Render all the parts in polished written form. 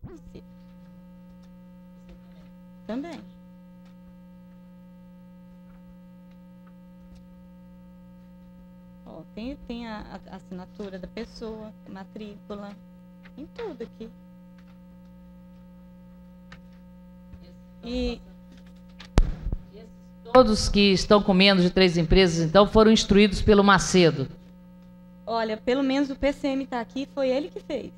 município. Também. Ó, tem a assinatura da pessoa, matrícula, tem tudo aqui. E todos que estão com menos de 3 empresas, então, foram instruídos pelo Macedo. olha, pelo menos o PCM está aqui, foi ele que fez.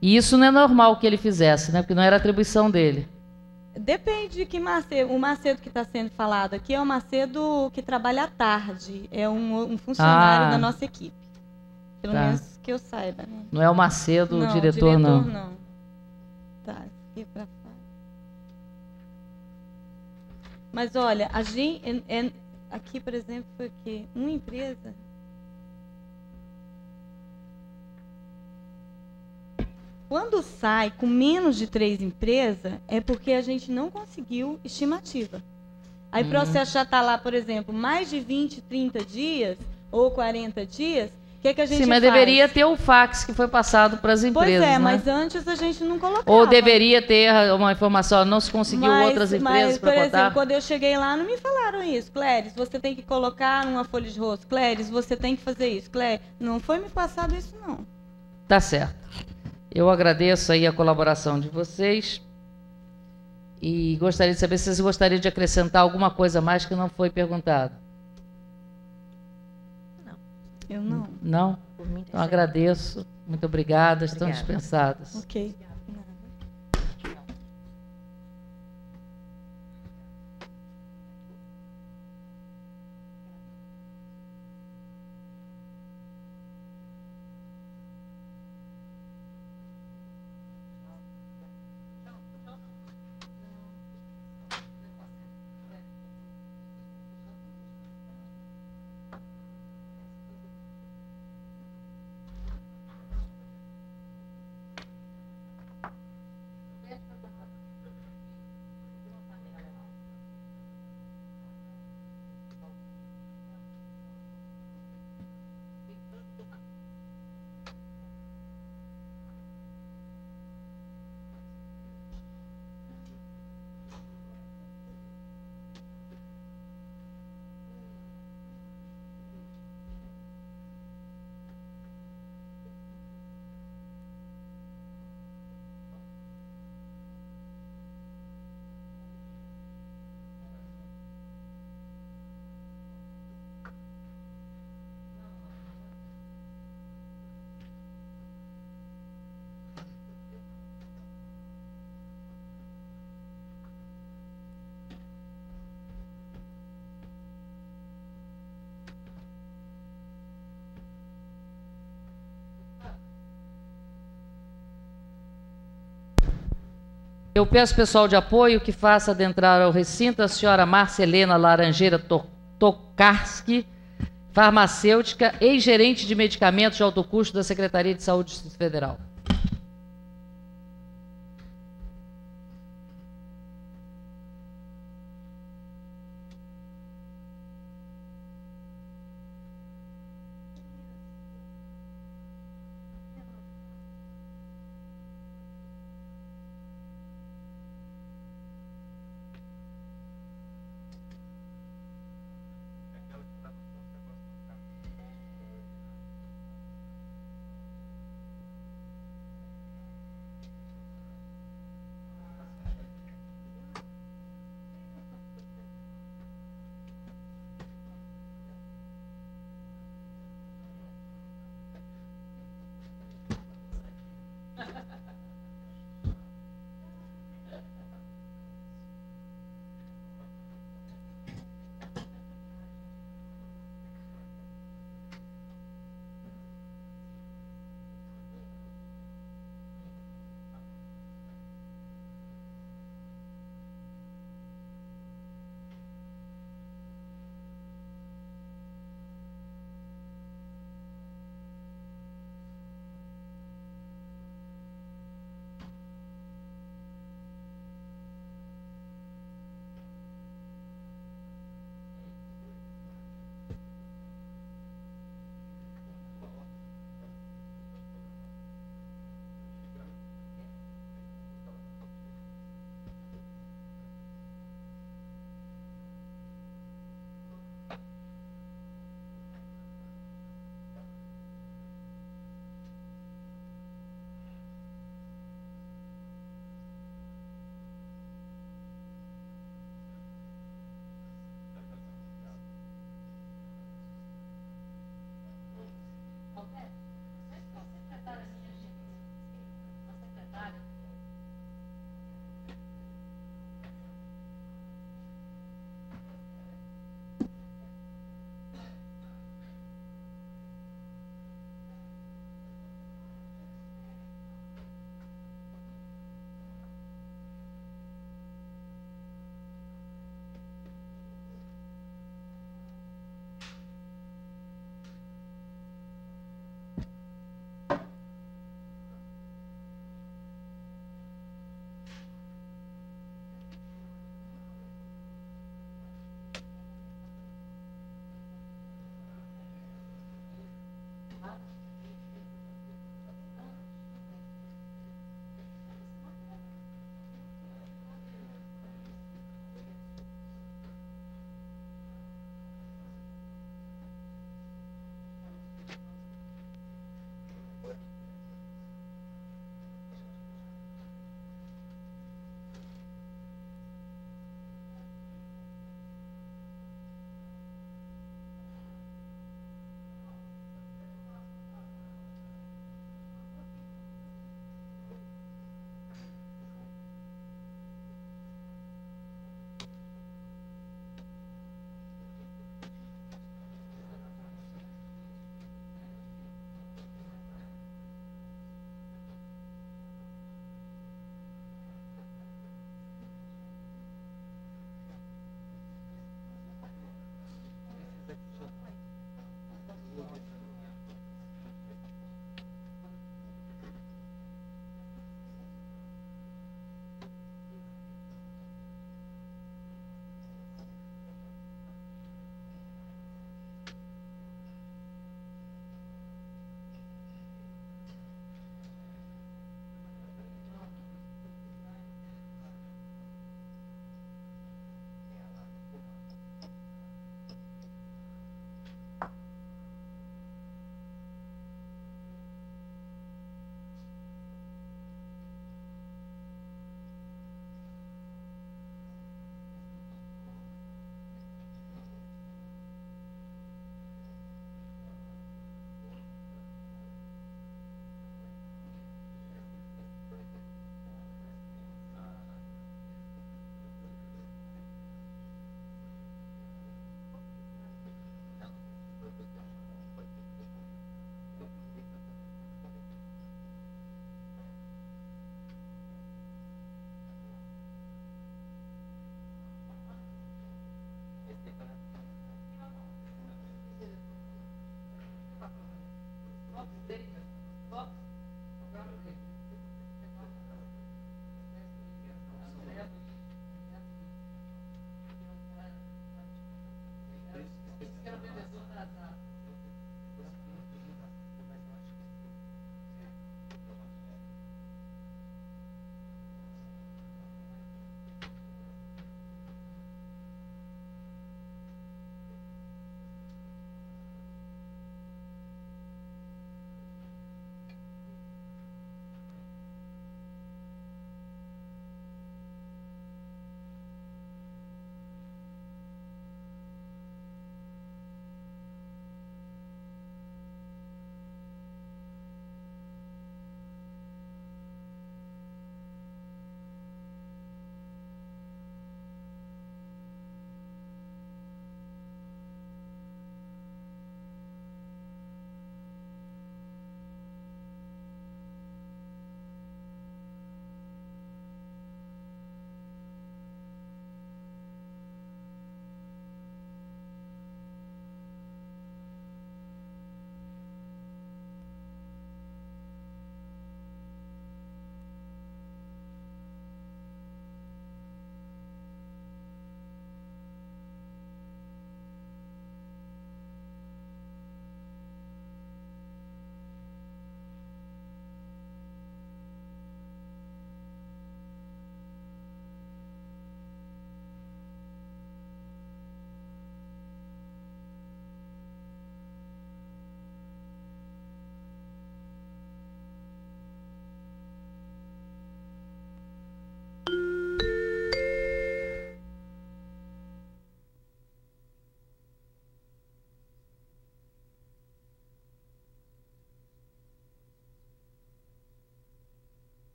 E isso não é normal que ele fizesse, né? Porque não era atribuição dele. Depende de que Macedo. O Macedo que está sendo falado aqui é o Macedo que trabalha à tarde. É um funcionário da nossa equipe. Pelo menos que eu saiba, né? Não é o Macedo, não, o diretor, não. não. Tá, aqui para fora. Mas olha, a gente, aqui, por exemplo, foi o quê? Uma empresa. Quando sai com menos de 3 empresas, é porque a gente não conseguiu estimativa. Aí, para você achar, tá lá, por exemplo, mais de 20, 30 dias ou 40 dias, o que, que a gente faz? Sim, mas deveria ter o fax que foi passado para as empresas, pois é, né? mas antes a gente não colocava. Ou deveria ter uma informação, não se conseguiu outras empresas para botar? Por exemplo, quando eu cheguei lá, não me falaram isso. Cléris, você tem que colocar numa folha de rosto. Cléris, você tem que fazer isso. Cléris, não foi me passado isso, não. Tá certo. Eu agradeço aí a colaboração de vocês e gostaria de saber se vocês gostariam de acrescentar alguma coisa mais que não foi perguntado. Não. Eu não. Não? Por mim, Então agradeço. Muito obrigada. Estão dispensadas. Ok. Eu peço pessoal de apoio que faça adentrar ao recinto a senhora Marcelena Laranjeira Tokarski, farmacêutica, ex-gerente de medicamentos de alto custo da Secretaria de Saúde do Distrito Federal.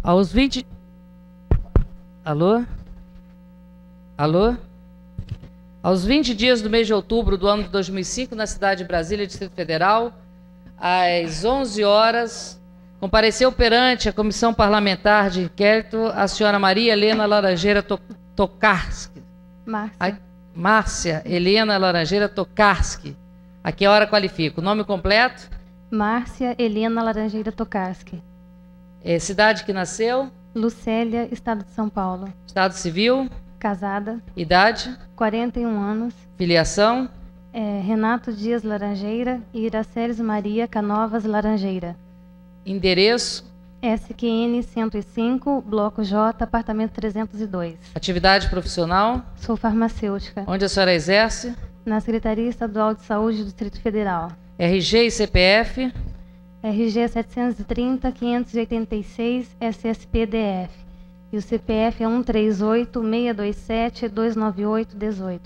Aos 20... Alô? Alô? Aos 20 dias do mês de outubro do ano de 2005, na cidade de Brasília, Distrito Federal, às 11 horas, compareceu perante a Comissão Parlamentar de Inquérito a senhora Maria Helena Laranjeira Tokarski. Márcia Helena Laranjeira Tokarski. A que hora qualifica? O nome completo? Márcia Helena Laranjeira Tokarski. Cidade que nasceu? Lucélia, Estado de São Paulo. Estado civil? Casada. Idade? 41 anos. Filiação? Renato Dias Laranjeira e Iraceles Maria Canovas Laranjeira. Endereço? SQN 105, Bloco J, apartamento 302. Atividade profissional? Sou farmacêutica. Onde a senhora exerce? Na Secretaria Estadual de Saúde do Distrito Federal. RG e CPF? RG 730-586 SSPDF. E o CPF é 138-627-298-18.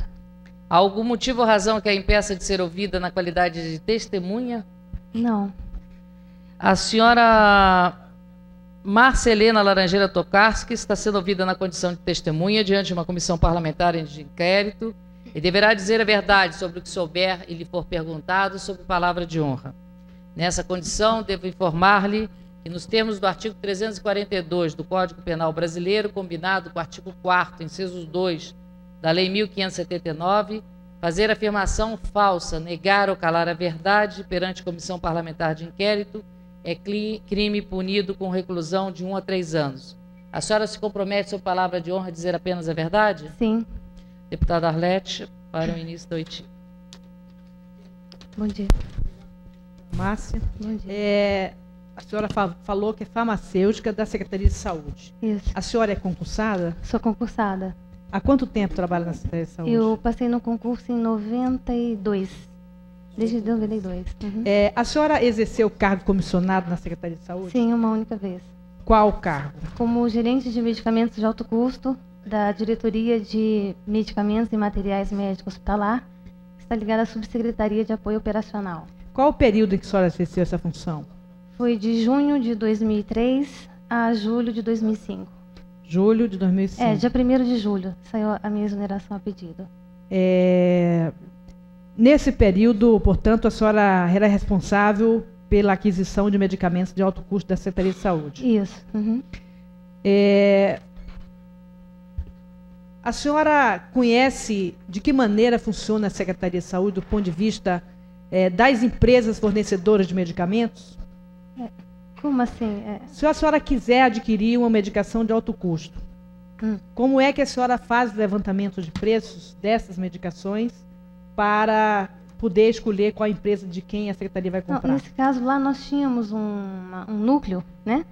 Há algum motivo ou razão que a impeça de ser ouvida na qualidade de testemunha? Não. A senhora Márcia Helena Laranjeira Tokarski está sendo ouvida na condição de testemunha diante de uma comissão parlamentar de inquérito e deverá dizer a verdade sobre o que souber e lhe for perguntado sobre palavra de honra. Nessa condição, devo informar-lhe que, nos termos do artigo 342 do Código Penal Brasileiro, combinado com o artigo 4º, inciso 2 da Lei 1579, fazer afirmação falsa, negar ou calar a verdade perante comissão parlamentar de inquérito é crime punido com reclusão de 1 a 3 anos. A senhora se compromete sob palavra de honra a dizer apenas a verdade? Sim. Deputada Arlete, para o início da oitiva. Bom dia. Márcia. Bom dia. A senhora falou que é farmacêutica da Secretaria de Saúde. Isso. A senhora é concursada? Sou concursada. Há quanto tempo trabalha na Secretaria de Saúde? Eu passei no concurso em 92. Desde 92. Uhum. A senhora exerceu cargo comissionado na Secretaria de Saúde? Sim, uma única vez. Qual cargo? Como gerente de medicamentos de alto custo da Diretoria de Medicamentos e Materiais Médicos Hospitalar, que está ligada à Subsecretaria de Apoio Operacional. Qual o período em que a senhora exerceu essa função? Foi de junho de 2003 a julho de 2005. Julho de 2005. Dia 1º de julho saiu a minha exoneração a pedido. Nesse período, portanto, a senhora era responsável pela aquisição de medicamentos de alto custo da Secretaria de Saúde. Isso. Uhum. A senhora conhece de que maneira funciona a Secretaria de Saúde do ponto de vista das empresas fornecedoras de medicamentos? Como assim? Se a senhora quiser adquirir uma medicação de alto custo, como é que a senhora faz o levantamento de preços dessas medicações para poder escolher qual empresa de quem a Secretaria vai comprar? Não, nesse caso, lá nós tínhamos um núcleo, né?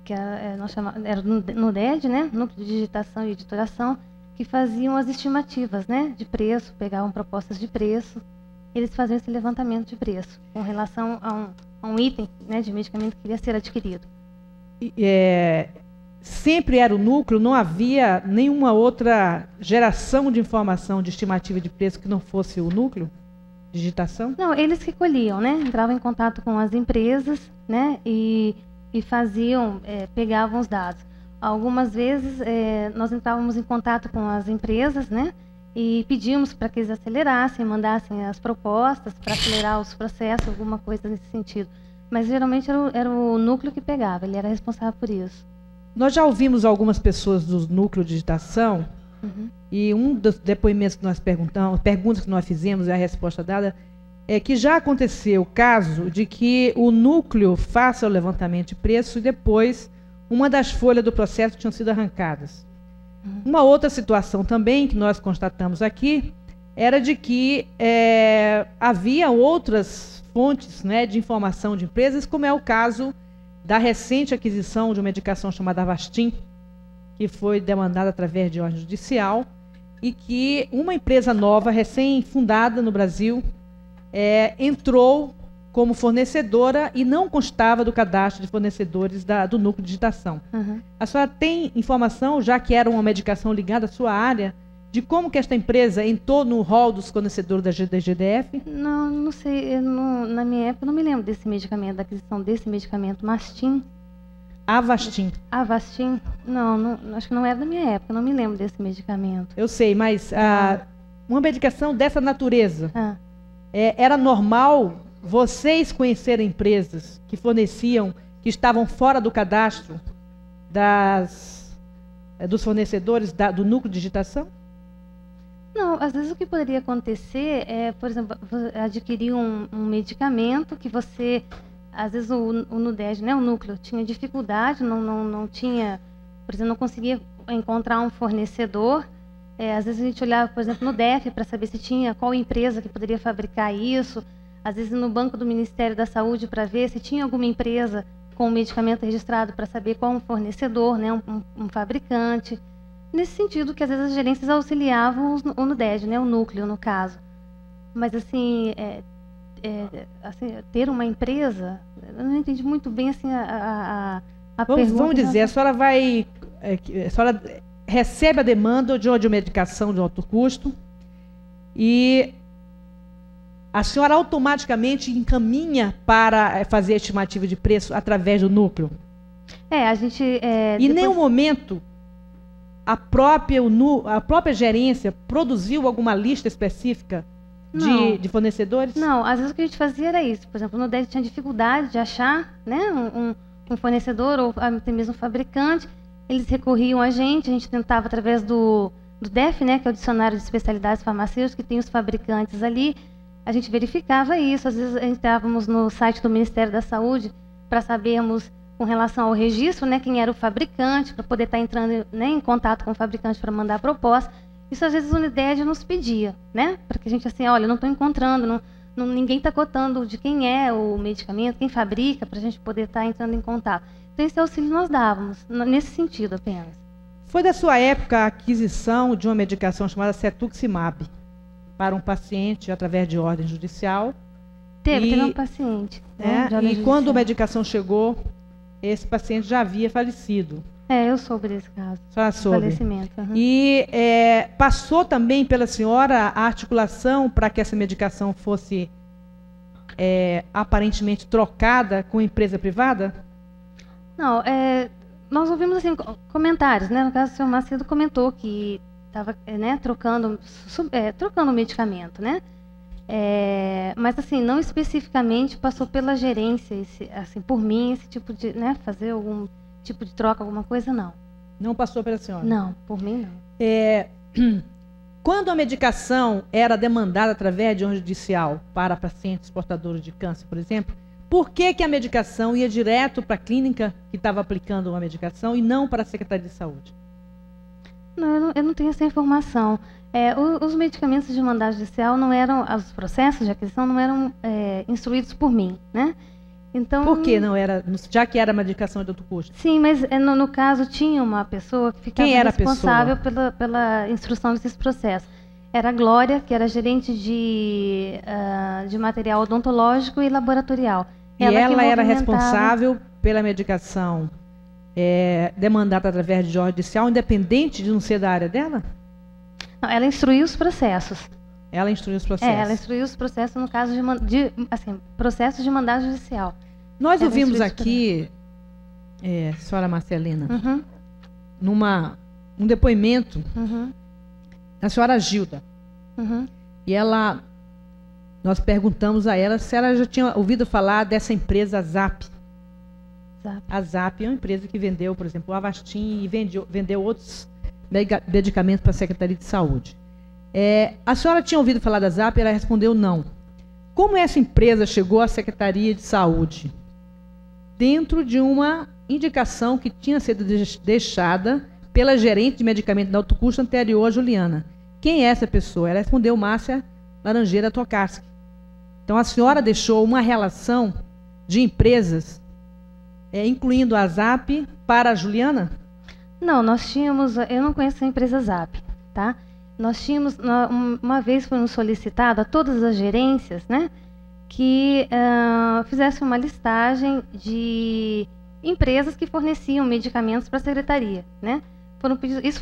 Que nós chamamos, era no DED, né? Núcleo de Digitação e Editoração, que faziam as estimativas, né? De preço, pegavam propostas de preço. Eles faziam esse levantamento de preço com relação a um item, né, de medicamento que iria ser adquirido. Sempre era o núcleo? Não havia nenhuma outra geração de informação de estimativa de preço que não fosse o núcleo? Digitação? Não, eles que colhiam, né? Entravam em contato com as empresas, né? E faziam, pegavam os dados. Algumas vezes nós entrávamos em contato com as empresas, né? E pedimos para que eles acelerassem, mandassem as propostas para acelerar os processos, alguma coisa nesse sentido. Mas geralmente era o núcleo que pegava, ele era responsável por isso. Nós já ouvimos algumas pessoas do núcleo de digitação, e um dos depoimentos que nós perguntas que nós fizemos e a resposta dada, é que já aconteceu o caso de que o núcleo faça o levantamento de preço e depois uma das folhas do processo tinham sido arrancadas. Uma outra situação também que nós constatamos aqui era de que havia outras fontes, né, de informação de empresas, como é o caso da recente aquisição de uma medicação chamada Avastin, que foi demandada através de ordem judicial, e que uma empresa nova, recém-fundada no Brasil, entrou como fornecedora e não constava do cadastro de fornecedores do núcleo de digitação. A senhora tem informação, já que era uma medicação ligada à sua área, de como que esta empresa entrou no rol dos fornecedores da GDF? Não sei. Na minha época, eu não me lembro desse medicamento, da aquisição desse medicamento, Mastin. Avastin. Avastin? Não, acho que não era da minha época, não me lembro desse medicamento. Eu sei, mas uma medicação dessa natureza, era normal vocês conhecerem empresas que forneciam, que estavam fora do cadastro dos fornecedores do núcleo de digitação? Não, às vezes o que poderia acontecer é, por exemplo, adquirir um medicamento que você, às vezes o NUDED, né, o núcleo, tinha dificuldade, não tinha, por exemplo, não conseguia encontrar um fornecedor. Às vezes a gente olhava, por exemplo, no DEF para saber se tinha qual empresa que poderia fabricar isso. Às vezes no banco do Ministério da Saúde para ver se tinha alguma empresa com o medicamento registrado para saber qual um fornecedor, né, um fabricante. Nesse sentido que às vezes as gerências auxiliavam o NUDED, né, o núcleo no caso. Mas assim, ter uma empresa, eu não entendi muito bem assim a pergunta. Vamos dizer, a senhora recebe a demanda de uma medicação de alto custo e a senhora automaticamente encaminha para fazer a estimativa de preço através do núcleo? A gente... Em nenhum momento a própria gerência produziu alguma lista específica de fornecedores? Não, às vezes o que a gente fazia era isso. Por exemplo, no NUDED tinha dificuldade de achar, né, um fornecedor ou até mesmo um fabricante. Eles recorriam a gente tentava através do DEF, né, que é o Dicionário de Especialidades Farmacêuticas, que tem os fabricantes ali. A gente verificava isso. Às vezes a gente estávamos no site do Ministério da Saúde para sabermos, com relação ao registro, né, quem era o fabricante, para poder estar entrando, né, em contato com o fabricante para mandar a proposta. Isso às vezes o NUDED nos pedia, né, para que a gente assim, olha, não estou encontrando, ninguém está cotando de quem é o medicamento, quem fabrica, para a gente poder estar entrando em contato. Então esse auxílio nós dávamos, nesse sentido apenas. Foi da sua época a aquisição de uma medicação chamada Cetuximab para um paciente através de ordem judicial? Teve um paciente. Né, e quando a medicação chegou, esse paciente já havia falecido. Eu soube desse caso. A senhora soube. Falecimento. Uhum. E passou também pela senhora a articulação para que essa medicação fosse aparentemente trocada com empresa privada? Não, nós ouvimos assim, comentários, né? No caso, o senhor Macedo comentou que estava trocando o medicamento, né? Mas assim, não especificamente passou pela gerência, assim, por mim, esse tipo de, né, fazer algum tipo de troca, alguma coisa, não. Não passou pela senhora? Não, por mim não. Quando a medicação era demandada através de ordem judicial para pacientes portadores de câncer, por exemplo, por que a medicação ia direto para a clínica que estava aplicando uma medicação e não para a Secretaria de Saúde? Não, eu não tenho essa informação. Os medicamentos de mandado judicial não eram, os processos de aquisição não eram instruídos por mim, né? Então, por que não era, já que era medicação de alto custo? Sim, mas no caso tinha uma pessoa que ficava responsável pela instrução desses processos. Era a Glória, que era gerente de material odontológico e laboratorial. E ela era responsável pela medicação demandada através de ordem judicial, independente de não ser da área dela? Não, ela instruiu os processos. Ela instruiu os processos? Ela instruiu os processos no caso de processos de mandado judicial. Nós ouvimos aqui, senhora Marcelina, um depoimento da senhora Gilda. E nós perguntamos a ela se ela já tinha ouvido falar dessa empresa Zap. A Zap é uma empresa que vendeu, por exemplo, o Avastin e vendeu outros medicamentos para a Secretaria de Saúde. A senhora tinha ouvido falar da Zap? Ela respondeu não. Como essa empresa chegou à Secretaria de Saúde? Dentro de uma indicação que tinha sido deixada pela gerente de medicamento de alto custo anterior a Juliana. Quem é essa pessoa? Ela respondeu Márcia Laranjeira Tokarski. Então a senhora deixou uma relação de empresas, incluindo a Zap, para a Juliana? Não, nós tínhamos, eu não conheço a empresa Zap, tá? Nós tínhamos, uma vez foi nos solicitado a todas as gerências, né, que fizessem uma listagem de empresas que forneciam medicamentos para a secretaria, né?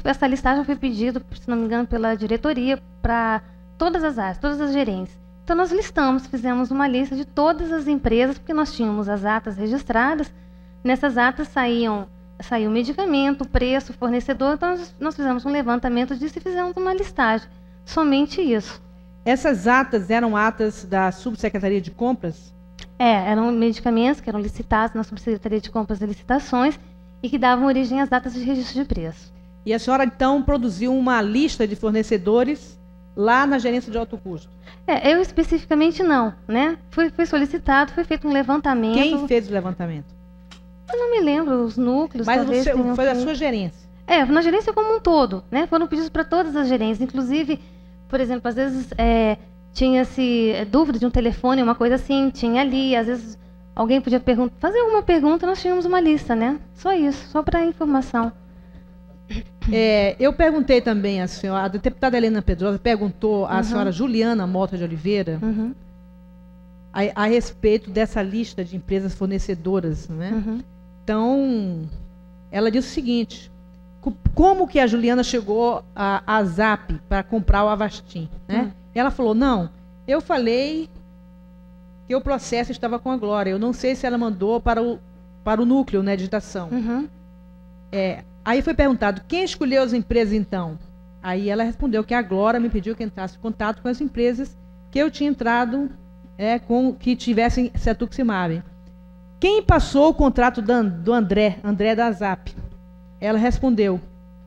Essa listagem foi pedida, se não me engano, pela diretoria para todas as áreas, todas as gerências. Então nós fizemos uma lista de todas as empresas, porque nós tínhamos as atas registradas, Nessas atas saiu o medicamento, o preço, o fornecedor, então nós fizemos um levantamento disso e fizemos uma listagem. Somente isso. Essas atas eram atas da Subsecretaria de Compras? Eram medicamentos que eram licitados na Subsecretaria de Compras e Licitações e que davam origem às datas de registro de preço. E a senhora, então, produziu uma lista de fornecedores lá na gerência de alto custo? Eu especificamente não, né? Foi solicitado, foi feito um levantamento. Quem fez o levantamento? Eu não me lembro, os núcleos. Mas talvez foi da sua gerência? Na gerência como um todo, né? Foram pedidos para todas as gerências, inclusive, por exemplo, às vezes tinha-se dúvida de um telefone, uma coisa assim, tinha ali, às vezes alguém podia fazer alguma pergunta, nós tínhamos uma lista, né? Só isso, só para informação. Eu perguntei também à senhora, a deputada Helena Pedrosa perguntou à senhora Juliana Mota de Oliveira a respeito dessa lista de empresas fornecedoras, né? Então, ela disse o seguinte: como que a Juliana chegou à ZAP para comprar o Avastin, né? Ela falou: não, eu falei que o processo estava com a Glória, eu não sei se ela mandou para o núcleo, né, de digitação. Aí foi perguntado: quem escolheu as empresas então? Aí ela respondeu que a Glória me pediu que entrasse em contato com as empresas que eu tinha entrado, que tivessem cetuximab. Quem passou o contrato do André da ZAP? Ela respondeu: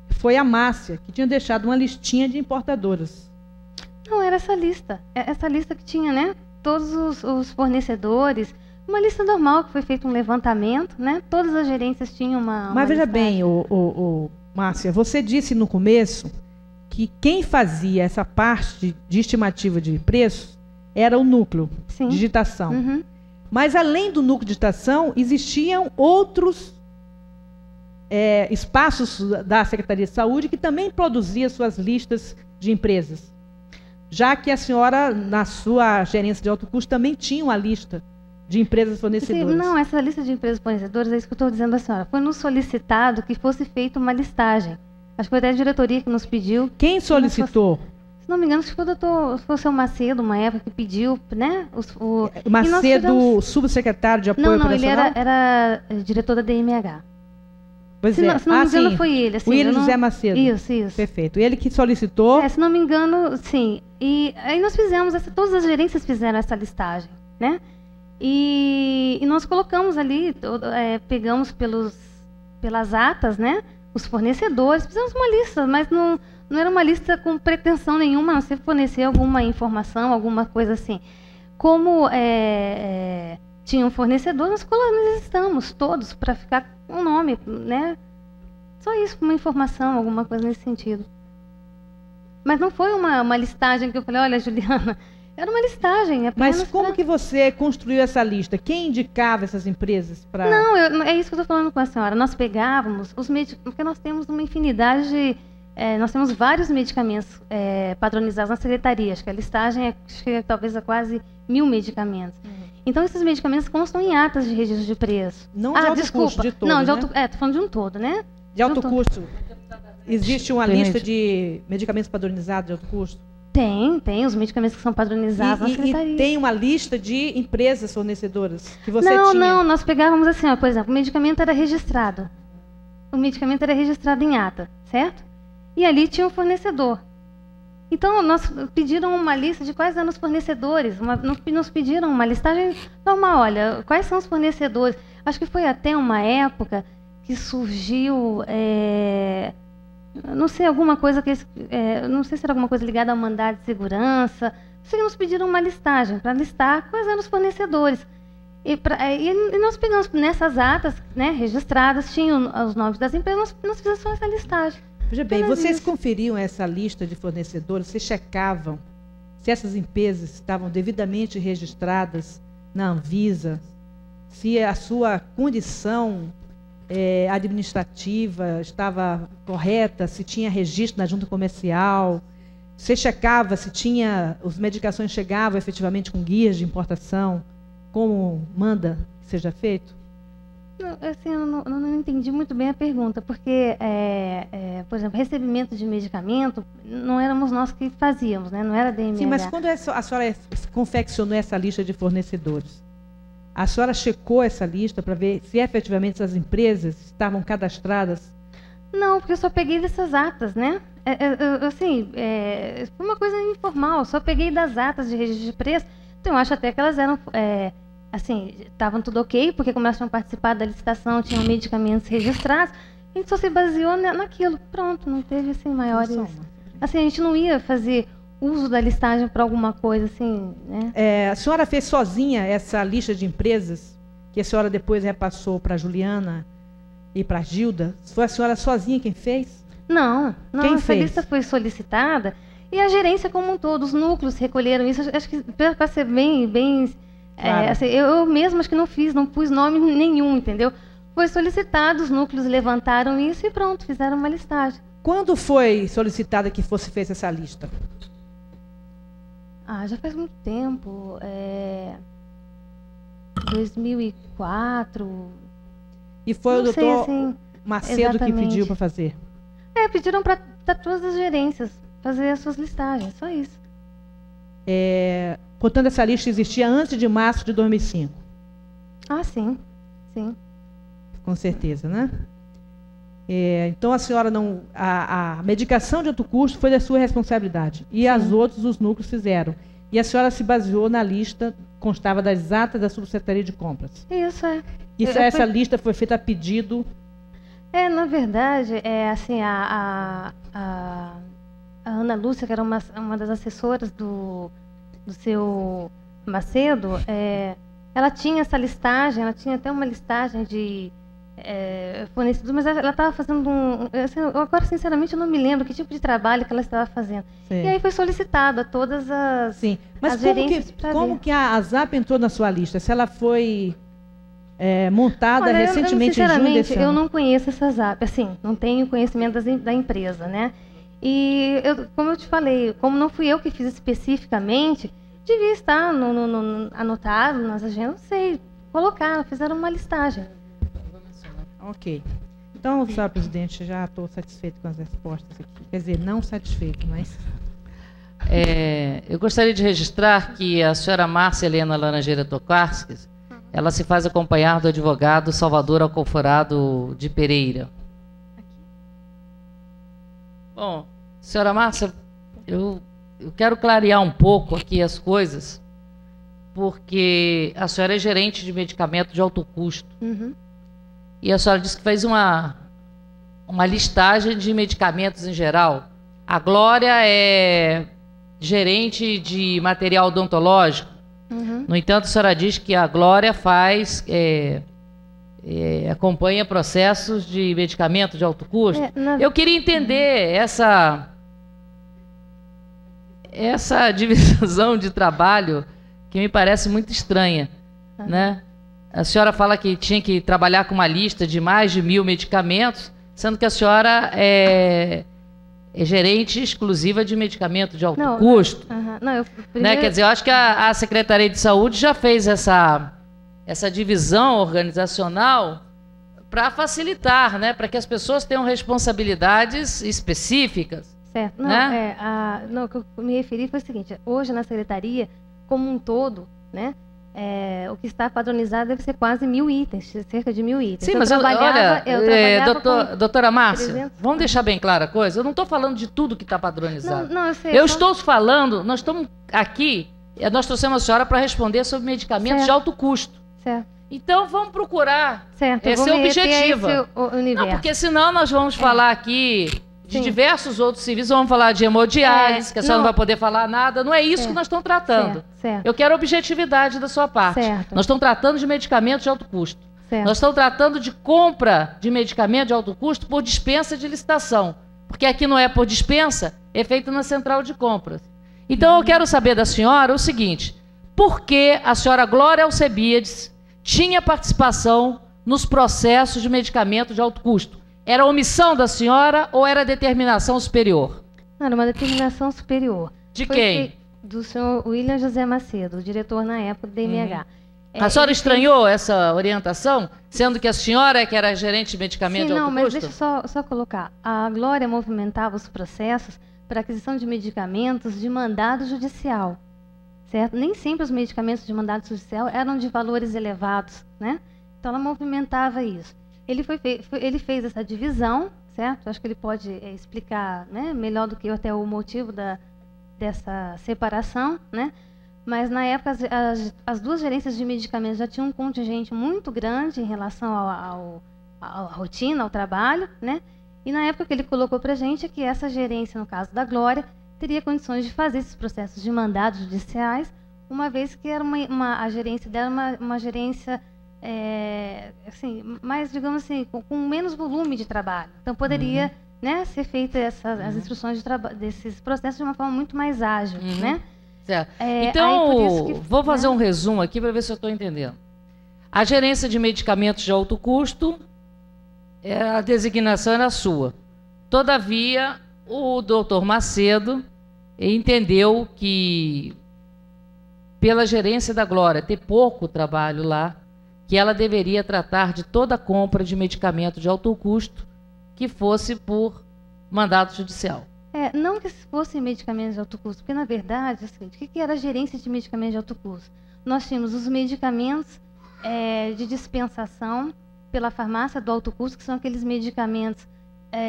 foi a Márcia, que tinha deixado uma listinha de importadoras. Não, era essa lista. Essa lista que tinha, né? Todos os fornecedores. Uma lista normal, que foi feito um levantamento, né? Todas as gerências tinham uma Mas veja listagem. bem, Márcia, você disse no começo que quem fazia essa parte de estimativa de preço era o núcleo de digitação. Mas além do núcleo de digitação, existiam outros espaços da Secretaria de Saúde que também produzia suas listas de empresas. Já que a senhora, na sua gerência de alto custo, também tinha uma lista de empresas fornecedoras. Não, essa lista de empresas fornecedoras, é isso que eu estou dizendo à senhora. Foi nos solicitado que fosse feita uma listagem. Acho que foi até a diretoria que nos pediu. Quem solicitou? Se não me engano, acho que foi o seu Macedo, uma época, que pediu, né? Macedo, subsecretário de apoio operacional? Não, ele era diretor da DMH. Pois se não me engano, foi ele. Assim, o William José Macedo. Isso. Perfeito. Ele que solicitou. Se não me engano, sim. E aí nós fizemos, todas as gerências fizeram essa listagem, né? E nós colocamos ali, pegamos pelas atas, né? Os fornecedores, fizemos uma lista, mas não era uma lista com pretensão nenhuma, não sei fornecer alguma informação, alguma coisa assim. Como tinha um fornecedor, nós estamos todos para ficar com o nome, né? Só isso, uma informação, alguma coisa nesse sentido. Mas não foi uma listagem que eu falei: olha, Juliana, era uma listagem. Mas como que você construiu essa lista? Quem indicava essas empresas para... Não, é isso que eu estou falando com a senhora. Nós pegávamos os medicamentos, porque nós temos uma infinidade de... nós temos vários medicamentos padronizados na secretaria. Acho que a listagem chega talvez a quase 1000 medicamentos. Então, esses medicamentos constam em atas de registro de preço. Não de alto custo, de todo, não, né? Estou falando de um todo, né? De alto custo. Existe uma lista de medicamentos padronizados de alto custo? Tem os medicamentos que são padronizados na secretaria. E tem uma lista de empresas fornecedoras que você tinha? Não, nós pegávamos assim, por exemplo, o medicamento era registrado. O medicamento era registrado em ata, certo? E ali tinha um fornecedor. Então, nós pediram uma lista de quais eram os fornecedores. Nos pediram uma listagem normal, olha, quais são os fornecedores. Acho que foi até uma época que surgiu... não sei, alguma coisa não sei se era alguma coisa ligada ao mandado de segurança. Nos pediram uma listagem para listar quais eram os fornecedores. E nós pegamos nessas atas, né, registradas, tinham os nomes das empresas, nós fizemos só essa listagem. Veja bem, vocês conferiam essa lista de fornecedores, vocês checavam se essas empresas estavam devidamente registradas na Anvisa, se a sua condição administrativa estava correta, se tinha registro na junta comercial, você checava se as medicações chegavam efetivamente com guias de importação, como manda que seja feito? Eu não entendi muito bem a pergunta, porque, por exemplo, recebimento de medicamento, não éramos nós que fazíamos, né? Não era a DMH. Sim, mas quando a senhora confeccionou essa lista de fornecedores, A senhora checou essa lista para ver se efetivamente essas empresas estavam cadastradas? Não, porque eu só peguei dessas atas, né? Foi uma coisa informal, só peguei das atas de registro de preço. Então, eu acho até que elas eram, estavam tudo ok, porque como elas tinham participado da licitação, tinham medicamentos registrados, a gente só se baseou naquilo. Pronto, não teve, assim, maiores... Assim, a gente não ia fazer uso da listagem para alguma coisa, assim, né? A senhora fez sozinha essa lista de empresas, que a senhora depois repassou para a Juliana e para a Gilda? Foi a senhora sozinha quem fez? Não, Quem essa fez? lista foi solicitada e a gerência como um todo, os núcleos recolheram isso. Acho que para ser bem Claro. eu mesma acho que não pus nome nenhum, entendeu? Foi solicitado, os núcleos levantaram isso e pronto, fizeram uma listagem. Quando foi solicitada que fosse feita essa lista? Já faz muito tempo, 2004. E foi Não o sei, doutor assim, Macedo que exatamente. pediu para fazer? Pediram para todas as gerências fazer as suas listagens, só isso. Portanto, essa lista existia antes de março de 2005. Sim. Com certeza, né? Então, a senhora não... A medicação de alto custo foi da sua responsabilidade. E as outras, os núcleos fizeram. E a senhora se baseou na lista, constava das atas da Subsecretaria de Compras. Isso, Essa lista foi feita a pedido... Na verdade, a Ana Lúcia, que era uma das assessoras do seu Macedo, ela tinha essa listagem, ela tinha até uma listagem de fornecidos, mas ela estava fazendo eu agora, sinceramente, eu não me lembro que tipo de trabalho que ela estava fazendo. Sim. E aí foi solicitado a todas as Sim, mas as gerências pra como ver. que a ZAP entrou na sua lista? Se ela foi montada Olha, recentemente em junho desse ano? eu não conheço essa ZAP, assim, não tenho conhecimento da empresa, né? E, como eu te falei, como não fui eu que fiz especificamente, devia estar anotado nas agendas, não sei, colocaram, fizeram uma listagem. Ok. Então, senhora presidente, já estou satisfeito com as respostas aqui. Quer dizer, não satisfeito, mas... Eu gostaria de registrar que a senhora Márcia Helena Laranjeira Tokarski, ela se faz acompanhar do advogado Salvador Alcoforado de Pereira. Bom, senhora Márcia, eu quero clarear um pouco aqui as coisas, porque a senhora é gerente de medicamento de alto custo. Uhum. E a senhora disse que fez uma listagem de medicamentos em geral. A Glória é gerente de material odontológico. Uhum. No entanto, a senhora diz que a Glória acompanha processos de medicamento de alto custo. Eu queria entender essa divisão de trabalho que me parece muito estranha, né? A senhora fala que tinha que trabalhar com uma lista de mais de 1000 medicamentos, sendo que a senhora é gerente exclusiva de medicamento de alto custo. Né? Quer dizer, eu acho que a Secretaria de Saúde já fez essa divisão organizacional para facilitar, né? Para que as pessoas tenham responsabilidades específicas. Certo. Né? O que eu me referi foi o seguinte: hoje na Secretaria, como um todo, né? O que está padronizado deve ser quase 1000 itens, cerca de 1000 itens. Sim, mas doutora Márcia, vamos deixar bem clara a coisa. Eu não estou falando de tudo que está padronizado. Não, eu sei. Estou falando, nós estamos aqui, nós trouxemos a senhora para responder sobre medicamentos de alto custo. Certo. Então vamos procurar esse objetivo. Não, porque senão nós vamos falar aqui de diversos outros serviços, vamos falar de hemodiálise, que a senhora não vai poder falar nada. Não é isso que nós estamos tratando. Certo. Eu quero objetividade da sua parte. Certo. Nós estamos tratando de medicamentos de alto custo. Certo. Nós estamos tratando de compra de medicamento de alto custo por dispensa de licitação. Porque aqui não é por dispensa, é feito na central de compras. Então eu quero saber da senhora o seguinte: por que a senhora Glória Alcebiades tinha participação nos processos de medicamento de alto custo? Era omissão da senhora ou era determinação superior? Não, era uma determinação superior. De quem? Do senhor William José Macedo, o diretor na época do DMH. A senhora estranhou essa orientação, sendo que a senhora que era gerente de medicamento de alto custo? Não, mas deixa eu só colocar. A Glória movimentava os processos para aquisição de medicamentos de mandado judicial. certo? Nem sempre os medicamentos de mandado judicial eram de valores elevados, né? Então ela movimentava isso. Ele fez essa divisão, certo? Acho que ele pode explicar, né, melhor do que eu até o motivo dessa separação, né? Mas na época as duas gerências de medicamentos já tinham um contingente muito grande em relação à rotina, ao trabalho, né? E na época que ele colocou para a gente é que essa gerência, no caso da Glória, teria condições de fazer esses processos de mandados judiciais, uma vez que era a gerência dela uma gerência assim, mais, digamos assim, com menos volume de trabalho. Então poderia, né, ser feita as instruções desses processos de uma forma muito mais ágil, né? Certo. Então, vou fazer um resumo aqui para ver se eu estou entendendo. A gerência de medicamentos de alto custo, a designação era sua. Todavia, o doutor Macedo entendeu que, pela gerência da Glória ter pouco trabalho lá, que ela deveria tratar de toda a compra de medicamento de alto custo que fosse por mandado judicial. Não que fossem medicamentos de alto custo, porque, na verdade, é o seguinte, o que era a gerência de medicamentos de alto custo? Nós tínhamos os medicamentos de dispensação pela farmácia do alto custo, que são aqueles medicamentos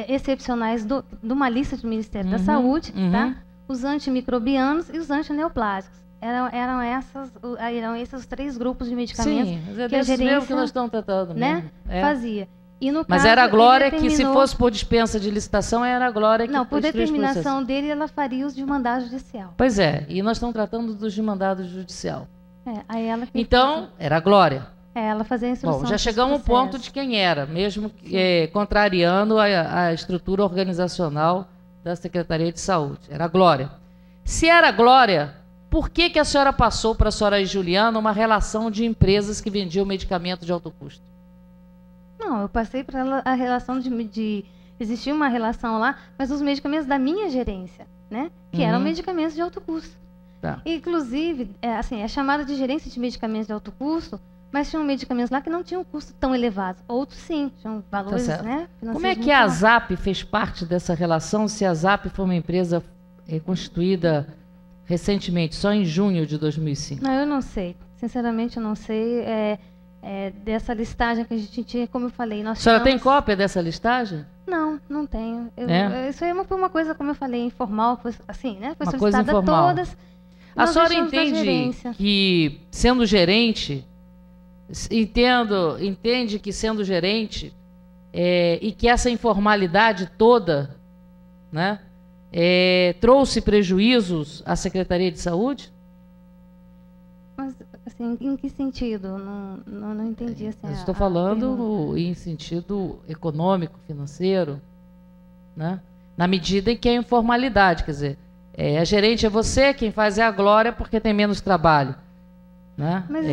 excepcionais de uma lista do Ministério da Saúde, tá? Os antimicrobianos e os antineoplásicos. Eram esses os três grupos de medicamentos. Sim, mas que a gerência, mesmo que nós estamos tratando, né, fazia. E no mas caso, era a Glória que, se fosse por dispensa de licitação, era a Glória que... Não, por determinação dele, ela faria os de mandado judicial. Pois é, e nós estamos tratando dos de mandado judicial. Aí ela então, era a Glória. Ela fazia a instrução. Bom, já chegamos ao ponto de quem era, mesmo contrariando a estrutura organizacional da Secretaria de Saúde. Era a Glória. Se era a Glória, por que a senhora passou para a senhora Juliana uma relação de empresas que vendiam medicamento de alto custo? Não, eu passei para ela a relação de... Existia uma relação lá, mas os medicamentos da minha gerência, né? Que eram medicamentos de alto custo. Tá. Inclusive, é chamada de gerência de medicamentos de alto custo, mas tinham medicamentos lá que não tinham custo tão elevado. Outros sim, tinham valores, né? Como é que a ZAP fez parte dessa relação, se a ZAP foi uma empresa constituída recentemente, só em junho de 2005? Não, eu não sei. Sinceramente, eu não sei. Dessa listagem que a gente tinha, como eu falei... A senhora tem cópia dessa listagem? Não, não tenho. Isso aí foi uma coisa, como eu falei, informal, foi assim, né? Foi uma coisa informal. Todas. A senhora entende que, sendo gerente, entende que sendo gerente, e que essa informalidade toda, né, trouxe prejuízos à Secretaria de Saúde? Mas, assim, em que sentido? Não entendi. Assim, eu estou falando em sentido econômico, financeiro, né? Na medida em que é informalidade, quer dizer, a gerente é você, quem faz é a Glória porque tem menos trabalho, né? Mas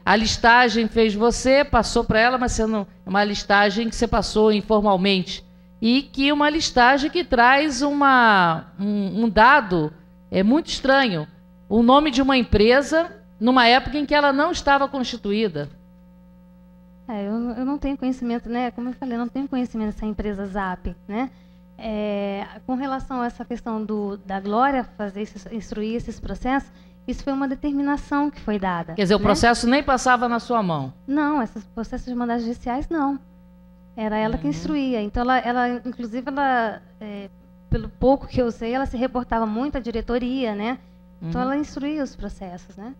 a listagem fez você, passou para ela, mas sendo uma listagem que você passou informalmente, e que uma listagem que traz um dado muito estranho. O nome de uma empresa numa época em que ela não estava constituída. Eu não tenho conhecimento, né? Como eu falei, eu não tenho conhecimento dessa empresa ZAP, né? Com relação a essa questão da Glória instruir esses processos, isso foi uma determinação que foi dada. Quer dizer, o processo nem passava na sua mão? Não, esses processos de mandados judiciais, não. Era ela que instruía. Então, inclusive, pelo pouco que eu sei, ela se reportava muito à diretoria, né? Então, ela instruía os processos, né?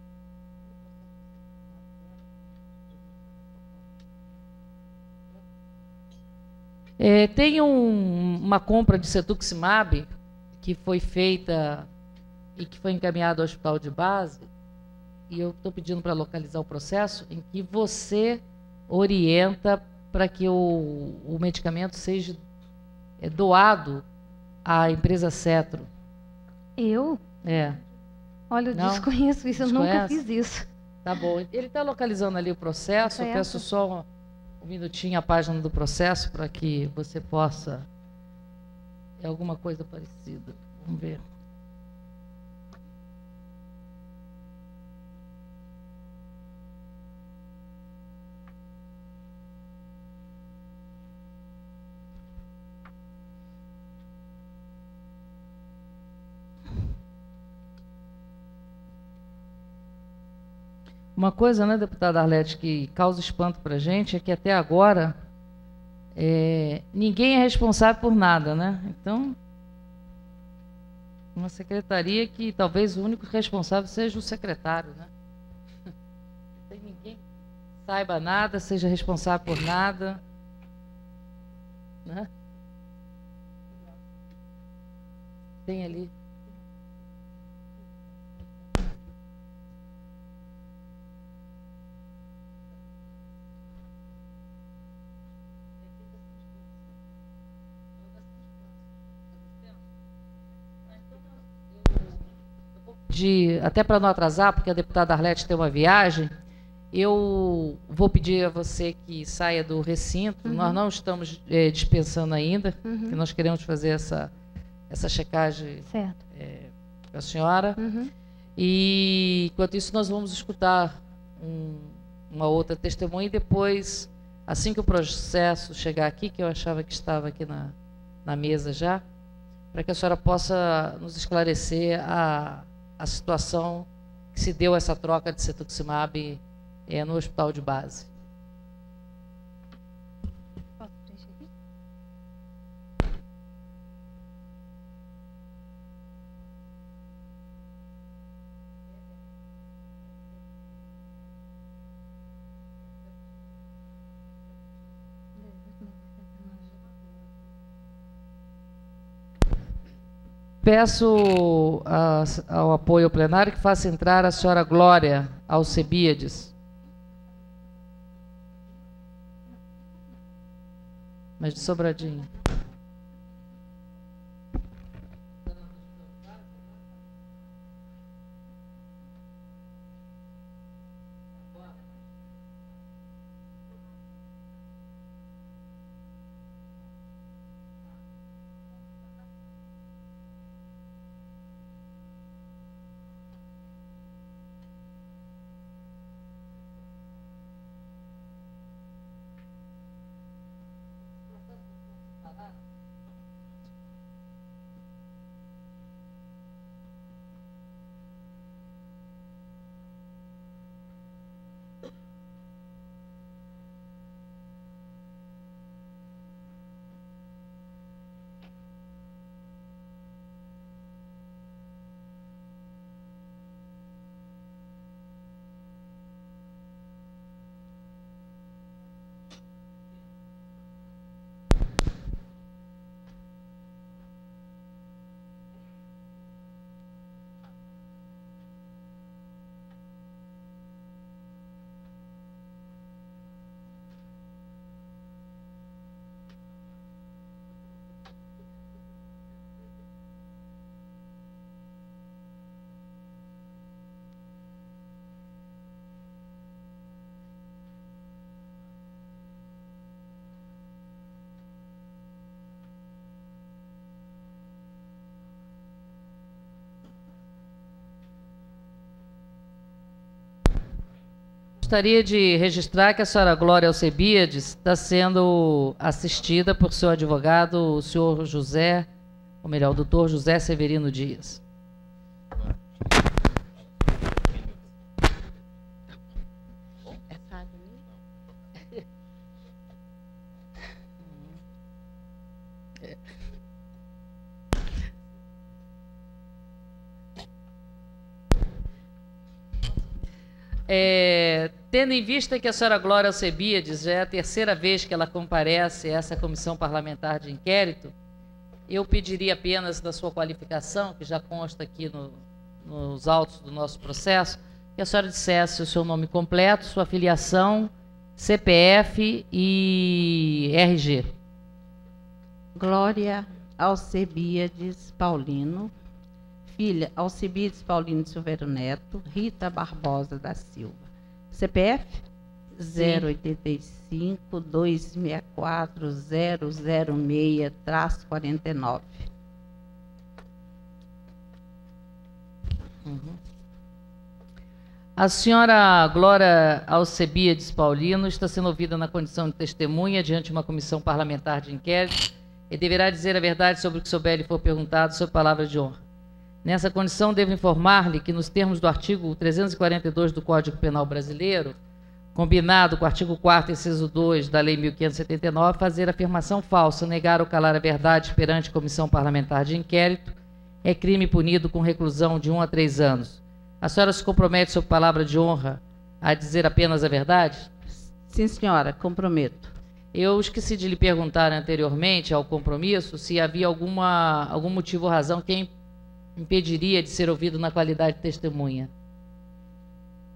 Tem uma compra de cetuximab que foi feita e que foi encaminhada ao hospital de base, e eu estou pedindo para localizar o processo, em que você orienta para que o medicamento seja doado à empresa Cetro. Eu? Olha, eu desconheço isso, eu nunca fiz isso. Tá bom. Ele está localizando ali o processo, eu peço só um minutinho a página do processo para que você possa... alguma coisa parecida. Vamos ver. Uma coisa, né, deputada Arlete, que causa espanto para a gente é que até agora ninguém é responsável por nada, né? Então, uma secretaria que talvez o único responsável seja o secretário, né? Não tem ninguém que saiba nada, seja responsável por nada, né? Tem ali. Até para não atrasar, porque a deputada Arlete tem uma viagem, eu vou pedir a você que saia do recinto. Nós não estamos dispensando ainda, porque nós queremos fazer essa checagem com a senhora. E, enquanto isso, nós vamos escutar uma outra testemunha e depois, assim que o processo chegar aqui, que eu achava que estava aqui na mesa já, para que a senhora possa nos esclarecer a situação que se deu essa troca de cetuximab no hospital de base. Posso preencher aqui? Peço ao apoio ao plenário que faça entrar a senhora Glória Alcebiades. Mas de Sobradinho. Gostaria de registrar que a senhora Glória Alcebiades está sendo assistida por seu advogado, o senhor José, ou melhor, o doutor José Severino Dias. Tendo em vista que a senhora Glória Alcebiades já é a terceira vez que ela comparece a essa comissão parlamentar de inquérito, eu pediria apenas da sua qualificação, que já consta aqui nos autos do nosso processo, que a senhora dissesse o seu nome completo, sua filiação, CPF e RG. Glória Alcebiades Paulino, filha Alcebiades Paulino Silveiro Neto, Rita Barbosa da Silva. CPF 085 264 006-49. A senhora Glória Alcebiades Paulino está sendo ouvida na condição de testemunha diante de uma comissão parlamentar de inquérito e deverá dizer a verdade sobre o que souber e for perguntado sob palavra de honra. Nessa condição, devo informar-lhe que, nos termos do artigo 342 do Código Penal Brasileiro, combinado com o artigo 4º, inciso 2 da Lei 1579, fazer afirmação falsa, negar ou calar a verdade perante comissão parlamentar de inquérito é crime punido com reclusão de 1 a 3 anos. A senhora se compromete sob palavra de honra a dizer apenas a verdade? Sim, senhora, comprometo. Eu esqueci de lhe perguntar anteriormente ao compromisso se havia algum motivo ou razão que impediria de ser ouvido na qualidade de testemunha.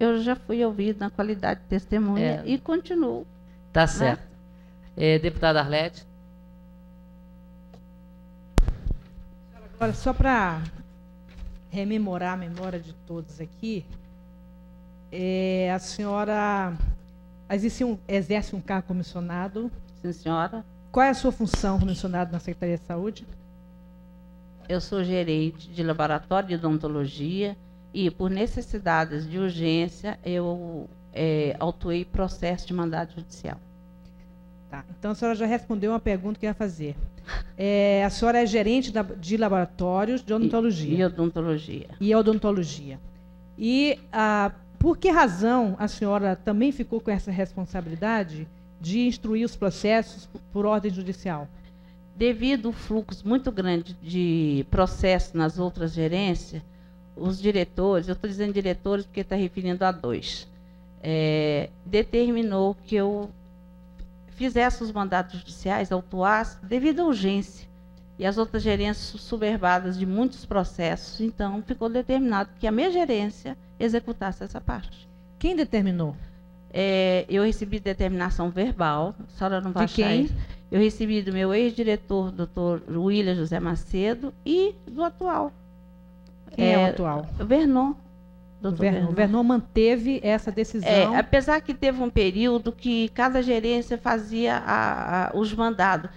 Eu já fui ouvida na qualidade de testemunha e continuo. Tá certo. Deputada Arlete. Agora, só para rememorar a memória de todos aqui, a senhora exerce um cargo comissionado. Sim, senhora. Qual é a sua função comissionado na Secretaria de Saúde? Eu sou gerente de laboratório de odontologia e, por necessidades de urgência, eu autuei processo de mandado judicial. Tá. Então, a senhora já respondeu uma pergunta que eu ia fazer. A senhora é gerente de laboratórios de odontologia. E odontologia. E odontologia. E por que razão a senhora também ficou com essa responsabilidade de instruir os processos por ordem judicial? Devido ao fluxo muito grande de processos nas outras gerências, os diretores, eu estou dizendo diretores porque está referindo a 2, determinou que eu fizesse os mandatos judiciais, autuasse, devido à urgência. E as outras gerências soberbadas de muitos processos, então ficou determinado que a minha gerência executasse essa parte. Quem determinou? Eu recebi determinação verbal, a senhora não vai achar. De quem? Eu recebi do meu ex-diretor, doutor William José Macedo, e do atual. Quem é o atual? Vernon. O Vernon manteve essa decisão. Apesar que teve um período que cada gerência fazia os mandados.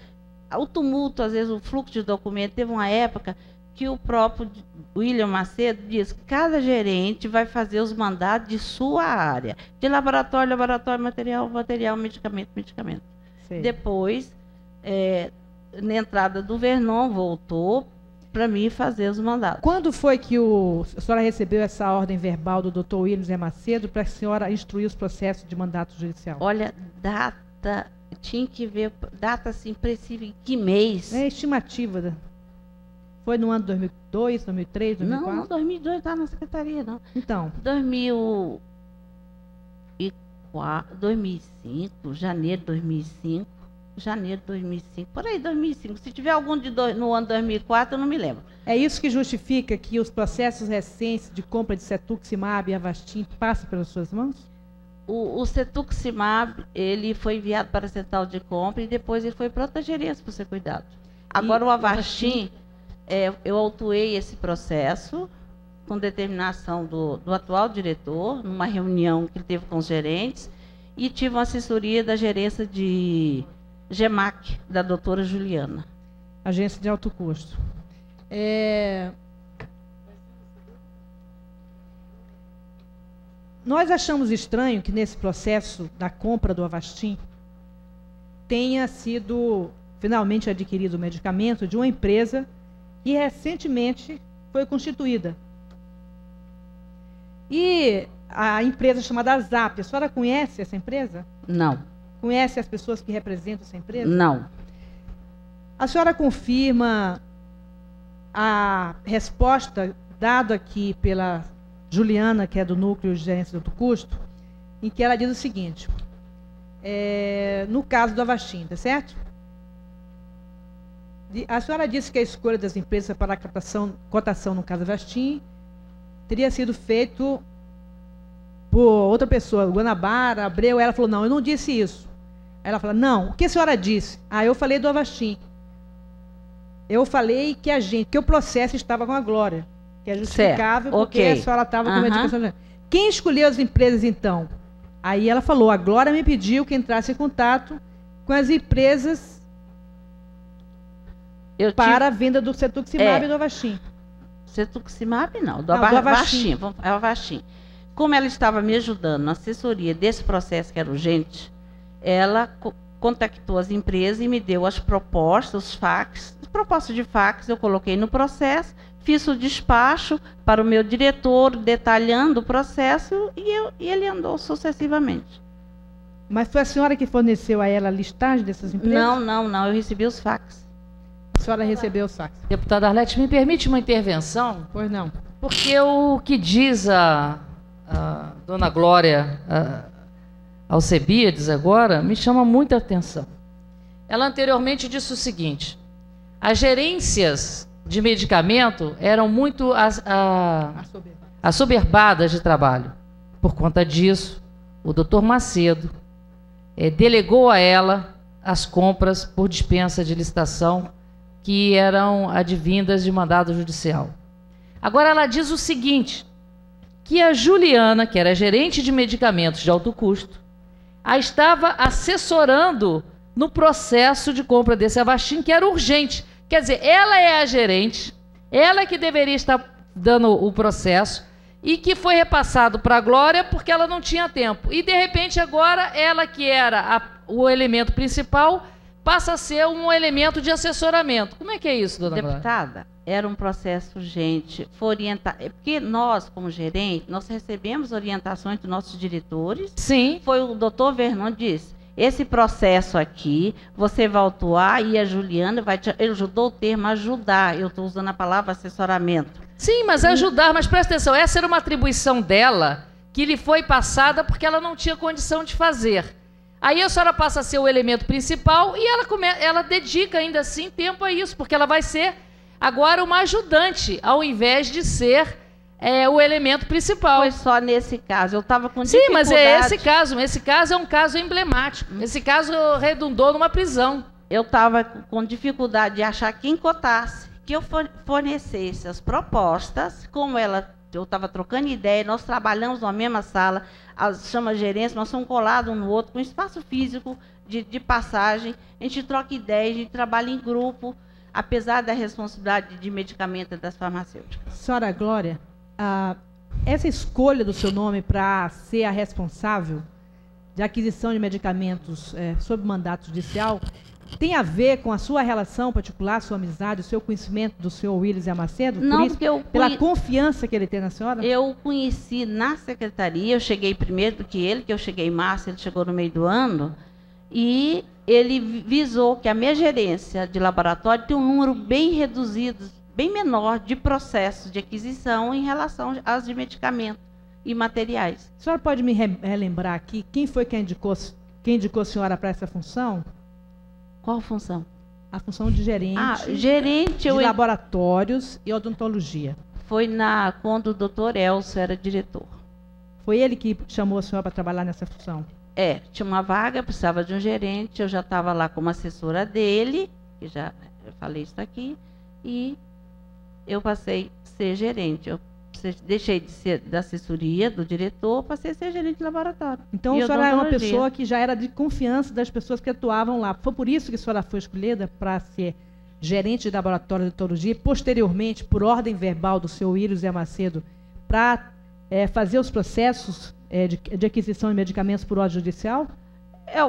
O tumulto, às vezes, o fluxo de documento, teve uma época que o próprio William Macedo diz que cada gerente vai fazer os mandados de sua área. De laboratório, laboratório, material, medicamento, medicamento. Sei. Depois, na entrada do Vernon, voltou para mim fazer os mandados. Quando foi que a senhora recebeu essa ordem verbal do Dr. William José Macedo para a senhora instruir os processos de mandato judicial? Olha, data, tinha que ver, data assim, precisa, que mês? É estimativa. Foi no ano de 2002, 2003, 2004? Não, 2002 está na secretaria, não. Então. 2005, janeiro de 2005. Janeiro de 2005, por aí 2005. Se tiver algum no ano 2004, eu não me lembro. É isso que justifica que os processos recentes de compra de Cetuximab e Avastin passam pelas suas mãos? O Cetuximab, ele foi enviado para a central de compra e depois ele foi para outra gerência para ser cuidado. Agora o Avastin, eu autuei esse processo com determinação do atual diretor, numa reunião que ele teve com os gerentes, e tive uma assessoria da gerência de GEMAC, da doutora Juliana. Agência de alto custo. Nós achamos estranho que nesse processo da compra do Avastin tenha sido finalmente adquirido o medicamento de uma empresa que recentemente foi constituída. E a empresa chamada Zap, a senhora conhece essa empresa? Não. Conhece as pessoas que representam essa empresa? Não. A senhora confirma a resposta dada aqui pela Juliana, que é do Núcleo de Gerência de Alto Custo, em que ela diz o seguinte, no caso do Avastin, tá certo? A senhora disse que a escolha das empresas para a cotação no caso do Avastin teria sido feito por outra pessoa, Guanabara, Abreu. Ela falou, não, eu não disse isso. Aí ela fala, não, o que a senhora disse? Eu falei do Avastin. Eu falei que o processo estava com a Glória, que é justificável porque a senhora estava com medicação. Quem escolheu as empresas, então? Aí ela falou, a Glória me pediu que entrasse em contato com as empresas para a venda do Cetuximab e do Avastin. Cetuximab não, do Avastin. Como ela estava me ajudando na assessoria desse processo que era urgente, ela contactou as empresas e me deu as propostas, os fax. As propostas de fax eu coloquei no processo, fiz o despacho para o meu diretor, detalhando o processo, e ele andou sucessivamente. Mas foi a senhora que forneceu a ela a listagem dessas empresas? Não, eu recebi os fax. A senhora recebeu os fax? Deputada Arlete, me permite uma intervenção? Pois não. Porque o que diz a dona Glória Alcebiades agora me chama muita atenção. Ela anteriormente disse o seguinte: as gerências de medicamento eram muito assoberbadas de trabalho. Por conta disso, o doutor Macedo delegou a ela as compras por dispensa de licitação que eram advindas de mandado judicial. Agora ela diz o seguinte, que a Juliana, que era gerente de medicamentos de alto custo, a estava assessorando no processo de compra desse Avastin, que era urgente. Quer dizer, ela é a gerente, ela que deveria estar dando o processo e que foi repassado para a Glória porque ela não tinha tempo. E, de repente, agora, ela que era o elemento principal passa a ser um elemento de assessoramento. Como é que é isso, dona Glória? Deputada, era um processo urgente, foi orientar, porque nós, como gerente, nós recebemos orientações dos nossos diretores. Sim. Foi o doutor Vernon que disse, esse processo aqui, você vai autuar e a Juliana vai te... Ele ajudou o termo ajudar, eu estou usando a palavra assessoramento. Sim, mas ajudar, mas presta atenção, essa era uma atribuição dela que lhe foi passada porque ela não tinha condição de fazer. Aí a senhora passa a ser o elemento principal e ela dedica ainda assim tempo a isso, porque ela vai ser agora uma ajudante, ao invés de ser o elemento principal. Foi só nesse caso, eu estava com dificuldade. Sim, mas esse caso é um caso emblemático. Esse caso redundou numa prisão. Eu estava com dificuldade de achar quem cotasse, que eu fornecesse as propostas, como eu estava trocando ideia, nós trabalhamos na mesma sala, chama gerência, nós somos colados um no outro, com espaço físico de passagem, a gente troca ideia, a gente trabalha em grupo, apesar da responsabilidade de medicamento das farmacêuticas. Senhora Glória, essa escolha do seu nome para ser a responsável de aquisição de medicamentos sob mandato judicial tem a ver com a sua relação particular, sua amizade, o seu conhecimento do senhor Willis Macedo? Não, por isso, pela confiança que ele tem na senhora? Eu conheci na secretaria, eu cheguei primeiro do que ele, que eu cheguei em março, ele chegou no meio do ano, e ele visou que a minha gerência de laboratório tem um número bem reduzido, bem menor de processos de aquisição em relação aos de medicamentos e materiais. A senhora pode me relembrar aqui quem foi quem indicou a senhora para essa função? Qual função? A função de gerente, gerente de laboratórios e odontologia. Foi quando o doutor Elcio era diretor. Foi ele que chamou a senhora para trabalhar nessa função? Tinha uma vaga, precisava de um gerente, eu já estava lá como assessora dele, que já eu falei isso aqui, e eu passei a ser gerente. Eu deixei de ser da assessoria do diretor, passei a ser gerente de laboratório. Então, a senhora é uma pessoa que já era de confiança das pessoas que atuavam lá. Foi por isso que a senhora foi escolhida para ser gerente de laboratório de odontologia e, posteriormente, por ordem verbal do senhor Willis Macedo, para fazer os processos de aquisição de medicamentos por ordem judicial?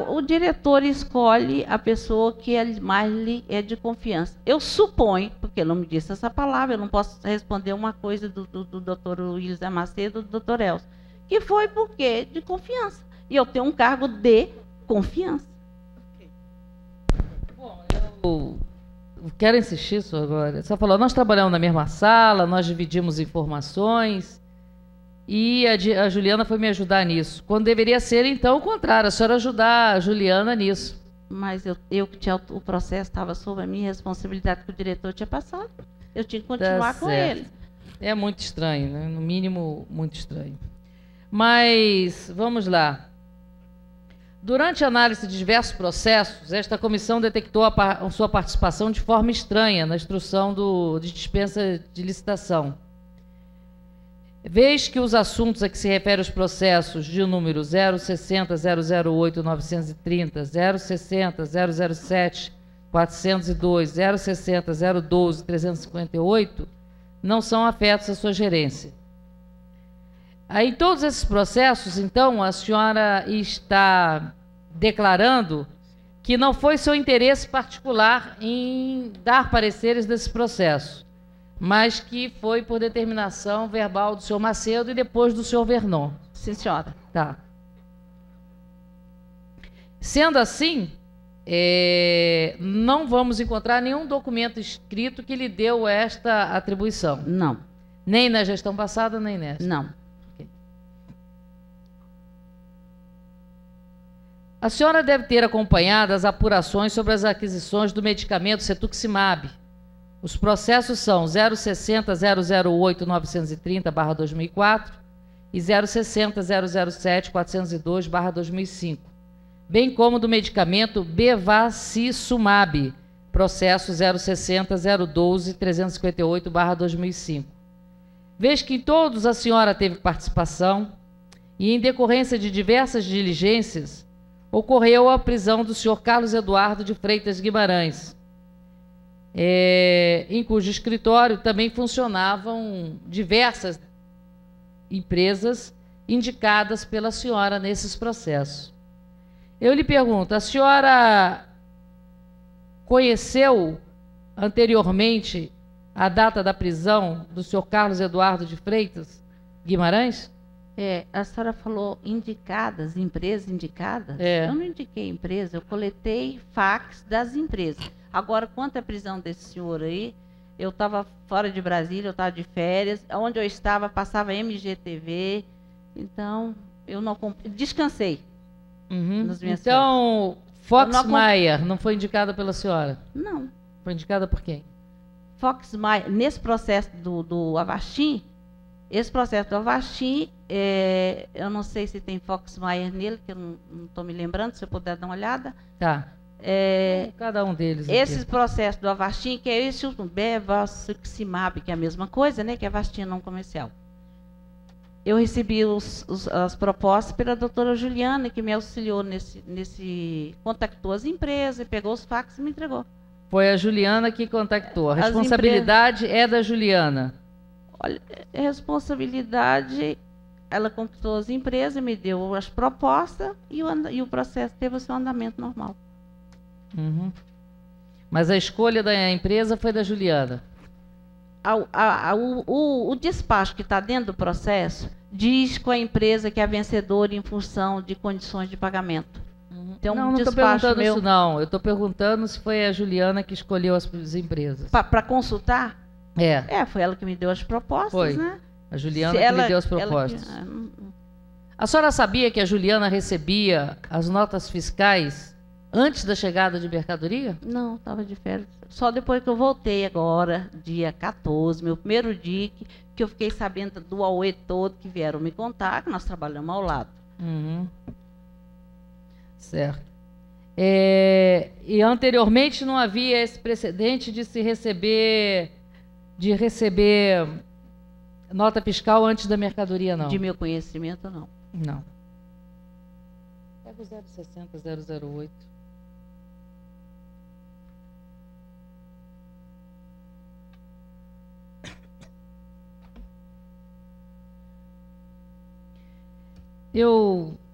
O diretor escolhe a pessoa que mais lhe é de confiança. Eu suponho, porque ele não me disse essa palavra, eu não posso responder uma coisa do doutor Willis Macedo, do doutor Elcio, que foi porque de confiança. E eu tenho um cargo de confiança. Bom, eu quero insistir só agora. Você falou, nós trabalhamos na mesma sala, nós dividimos informações. E a Juliana foi me ajudar nisso. Quando deveria ser, então, o contrário, a senhora ajudar a Juliana nisso. Mas eu que tinha o processo estava sob a minha responsabilidade que o diretor tinha passado. Eu tinha que continuar com ele. É muito estranho, né? No mínimo, muito estranho. Mas, vamos lá. Durante a análise de diversos processos, esta comissão detectou a sua participação de forma estranha na instrução de dispensa de licitação. Vez que os assuntos a que se refere os processos de número 060 008 930, 060 007 402, 060 012 358 não são afetos à sua gerência. Em todos esses processos, então, a senhora está declarando que não foi seu interesse particular em dar pareceres desse processo, mas que foi por determinação verbal do senhor Macedo e depois do senhor Vernon. Sim, senhora. Tá. Sendo assim, não vamos encontrar nenhum documento escrito que lhe deu esta atribuição. Não. Nem na gestão passada, nem nesta. Não. A senhora deve ter acompanhado as apurações sobre as aquisições do medicamento Cetuximab. Os processos são 060-008-930/2004 e 060-007-402/2005, bem como do medicamento Bevacizumab, processo 060-012-358/2005. Vez que em todos a senhora teve participação e, em decorrência de diversas diligências, ocorreu a prisão do senhor Carlos Eduardo de Freitas Guimarães, em cujo escritório também funcionavam diversas empresas indicadas pela senhora nesses processos. Eu lhe pergunto, a senhora conheceu anteriormente a data da prisão do senhor Carlos Eduardo de Freitas Guimarães? A senhora falou indicadas, empresas indicadas. É. Eu não indiquei empresa, eu coletei fax das empresas. Agora, quanto à prisão desse senhor aí, eu estava fora de Brasília, eu estava de férias. Onde eu estava, passava MGTV. Então, eu não descansei. Nas minhas então, Fox Mayer não foi indicada pela senhora? Não. Foi indicada por quem? Fox Mayer, nesse processo do Avastin, esse processo do Avastin, eu não sei se tem Fox Mayer nele, que eu não estou me lembrando, se eu puder dar uma olhada. Tá. Cada um deles. Esse processo do Avastin, que é esse Bevacizumab, que é a mesma coisa, né, que é Avastin não comercial. Eu recebi as propostas pela doutora Juliana, que me auxiliou contactou as empresas, pegou os fax e me entregou. Foi a Juliana que contactou. A responsabilidade é da Juliana. Olha, a responsabilidade, ela contactou as empresas, me deu as propostas e o processo teve o seu andamento normal. Mas a escolha da empresa foi da Juliana. O despacho que está dentro do processo diz com a empresa que é a vencedora em função de condições de pagamento. Tem não estou perguntando isso, não. Eu estou perguntando se foi a Juliana que escolheu as empresas. Para consultar? Foi ela que me deu as propostas, foi. Né? A Juliana que me deu as propostas. A senhora sabia que a Juliana recebia as notas fiscais antes da chegada de mercadoria? Não, estava de férias. Só depois que eu voltei agora, dia 14, meu primeiro dia, que eu fiquei sabendo do AUE todo, que vieram me contar, que nós trabalhamos ao lado. Certo. E anteriormente não havia esse precedente de se receber nota fiscal antes da mercadoria, não? De meu conhecimento, não. Não. Pega o 060-008.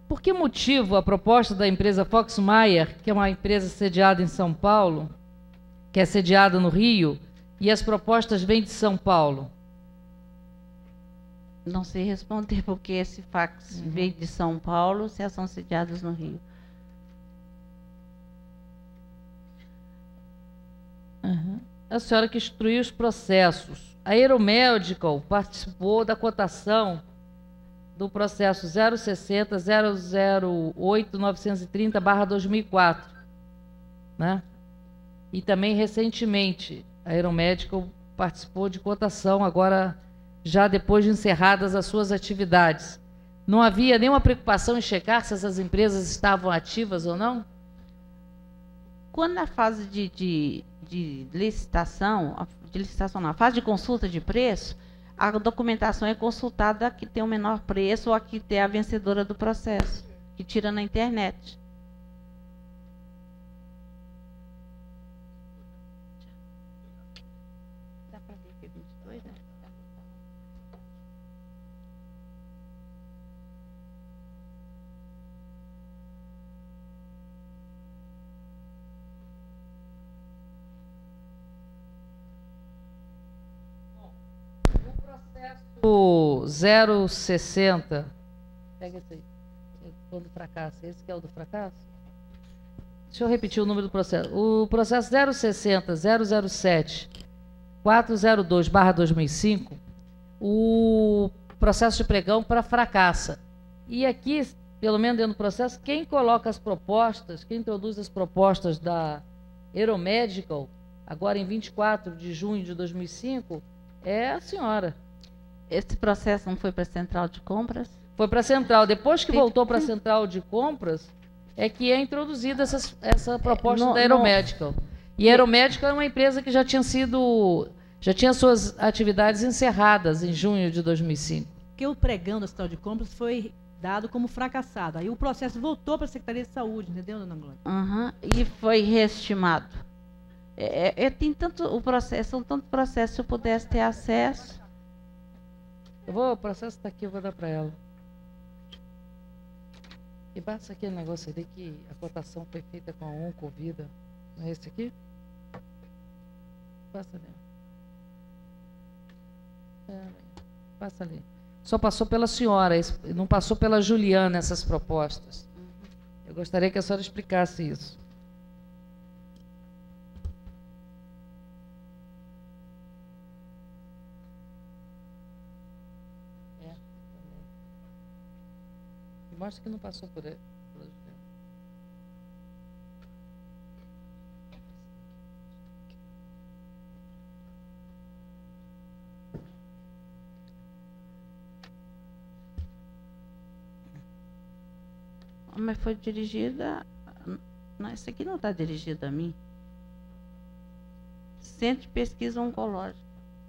Por que motivo a proposta da empresa Fox Mayer, que é uma empresa sediada em São Paulo, que é sediada no Rio, e as propostas vêm de São Paulo? Não sei responder, porque esse fax veio de São Paulo, se elas são sediadas no Rio. A senhora que instruiu os processos. A Aeromedical participou da cotação do processo 060-008-930/2004, né? E também recentemente a Aeromedical participou de cotação, agora já depois de encerradas as suas atividades. Não havia nenhuma preocupação em checar se essas empresas estavam ativas ou não? Quando na fase de licitação, na fase de consulta de preço, a documentação é consultada a que tem o menor preço ou a que tem a vencedora do processo, que tira na internet. Dá para ver que é 22, né? O 060. Pega esse aí. O do fracasso. Esse que é o do fracasso? Deixa eu repetir o número do processo. O processo 060 007 402/2005, o processo de pregão para fracassa. E aqui, pelo menos dentro do processo, quem coloca as propostas, quem introduz as propostas da Aeromedical, agora em 24 de junho de 2005, é a senhora. Esse processo não foi para a central de compras? Foi para a central. Depois que voltou para a central de compras, é que é introduzida essa proposta da Aeromedical. E a Aeromedical é uma empresa que já tinha suas atividades encerradas em junho de 2005. Porque o pregão da central de compras foi dado como fracassado. Aí o processo voltou para a Secretaria de Saúde, entendeu, dona Glória? E foi reestimado. Tem tanto o processo, são tantos processos, se eu pudesse ter acesso. O processo está aqui, eu vou dar para ela. E basta aquele negócio ali que a cotação foi feita com a Oncovida. Não é esse aqui? Passa ali. Passa ali. Só passou pela senhora, não passou pela Juliana essas propostas. Eu gostaria que a senhora explicasse isso. Mostra que não passou por ele. Mas foi dirigida... Não, essa aqui não está dirigida a mim. Centro de Pesquisa Oncológica.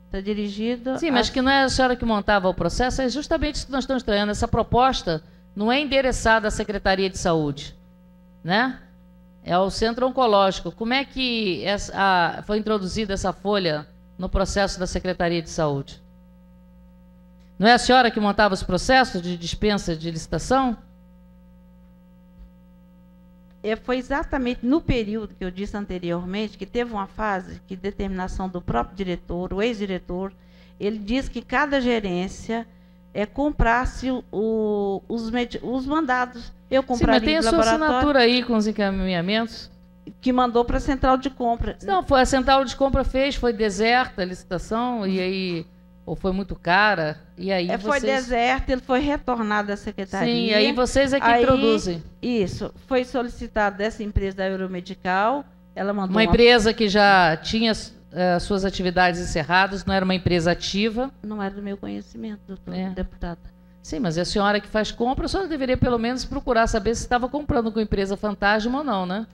Está dirigida... Sim, mas que não é a senhora que montava o processo, é justamente isso que nós estamos estranhando. Essa proposta não é endereçada à Secretaria de Saúde, né? É ao Centro Oncológico. Como é que foi introduzida essa folha no processo da Secretaria de Saúde? Não é a senhora que montava os processos de dispensa de licitação? Foi exatamente no período que eu disse anteriormente, que teve uma fase que determinação do próprio diretor, o ex-diretor, ele disse que cada gerência comprasse os mandados. Eu compraria. Sim, mas tem a sua assinatura aí com os encaminhamentos? Que mandou para a central de compra. Não, a central de compra foi deserta a licitação, e aí, ou foi muito cara, e aí Foi deserta, ele foi retornado à secretaria. Sim, aí vocês é que introduzem. Isso, foi solicitado dessa empresa da Aeromedical, ela mandou uma empresa que já tinha suas atividades encerradas, não era uma empresa ativa. Não era do meu conhecimento, doutor deputado. Sim, mas é a senhora que faz compra, a senhora deveria pelo menos procurar saber se estava comprando com empresa fantasma ou não, né?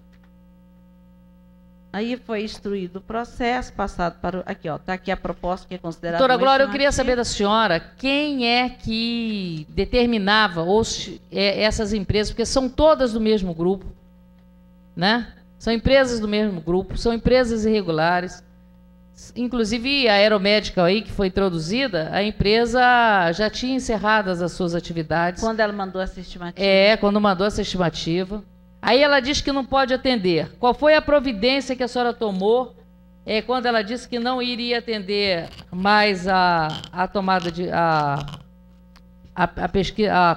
Aí foi instruído o processo, passado para... Aqui, ó, está aqui a proposta que é considerada... Doutora Glória, eu queria saber da senhora quem é que determinava essas empresas, porque são todas do mesmo grupo, né? São empresas do mesmo grupo, são empresas irregulares. Inclusive a Aeromedical aí, que foi introduzida, a empresa já tinha encerradas as suas atividades. Quando ela mandou essa estimativa? Quando mandou essa estimativa. Aí ela diz que não pode atender. Qual foi a providência que a senhora tomou quando ela disse que não iria atender mais a tomada de... a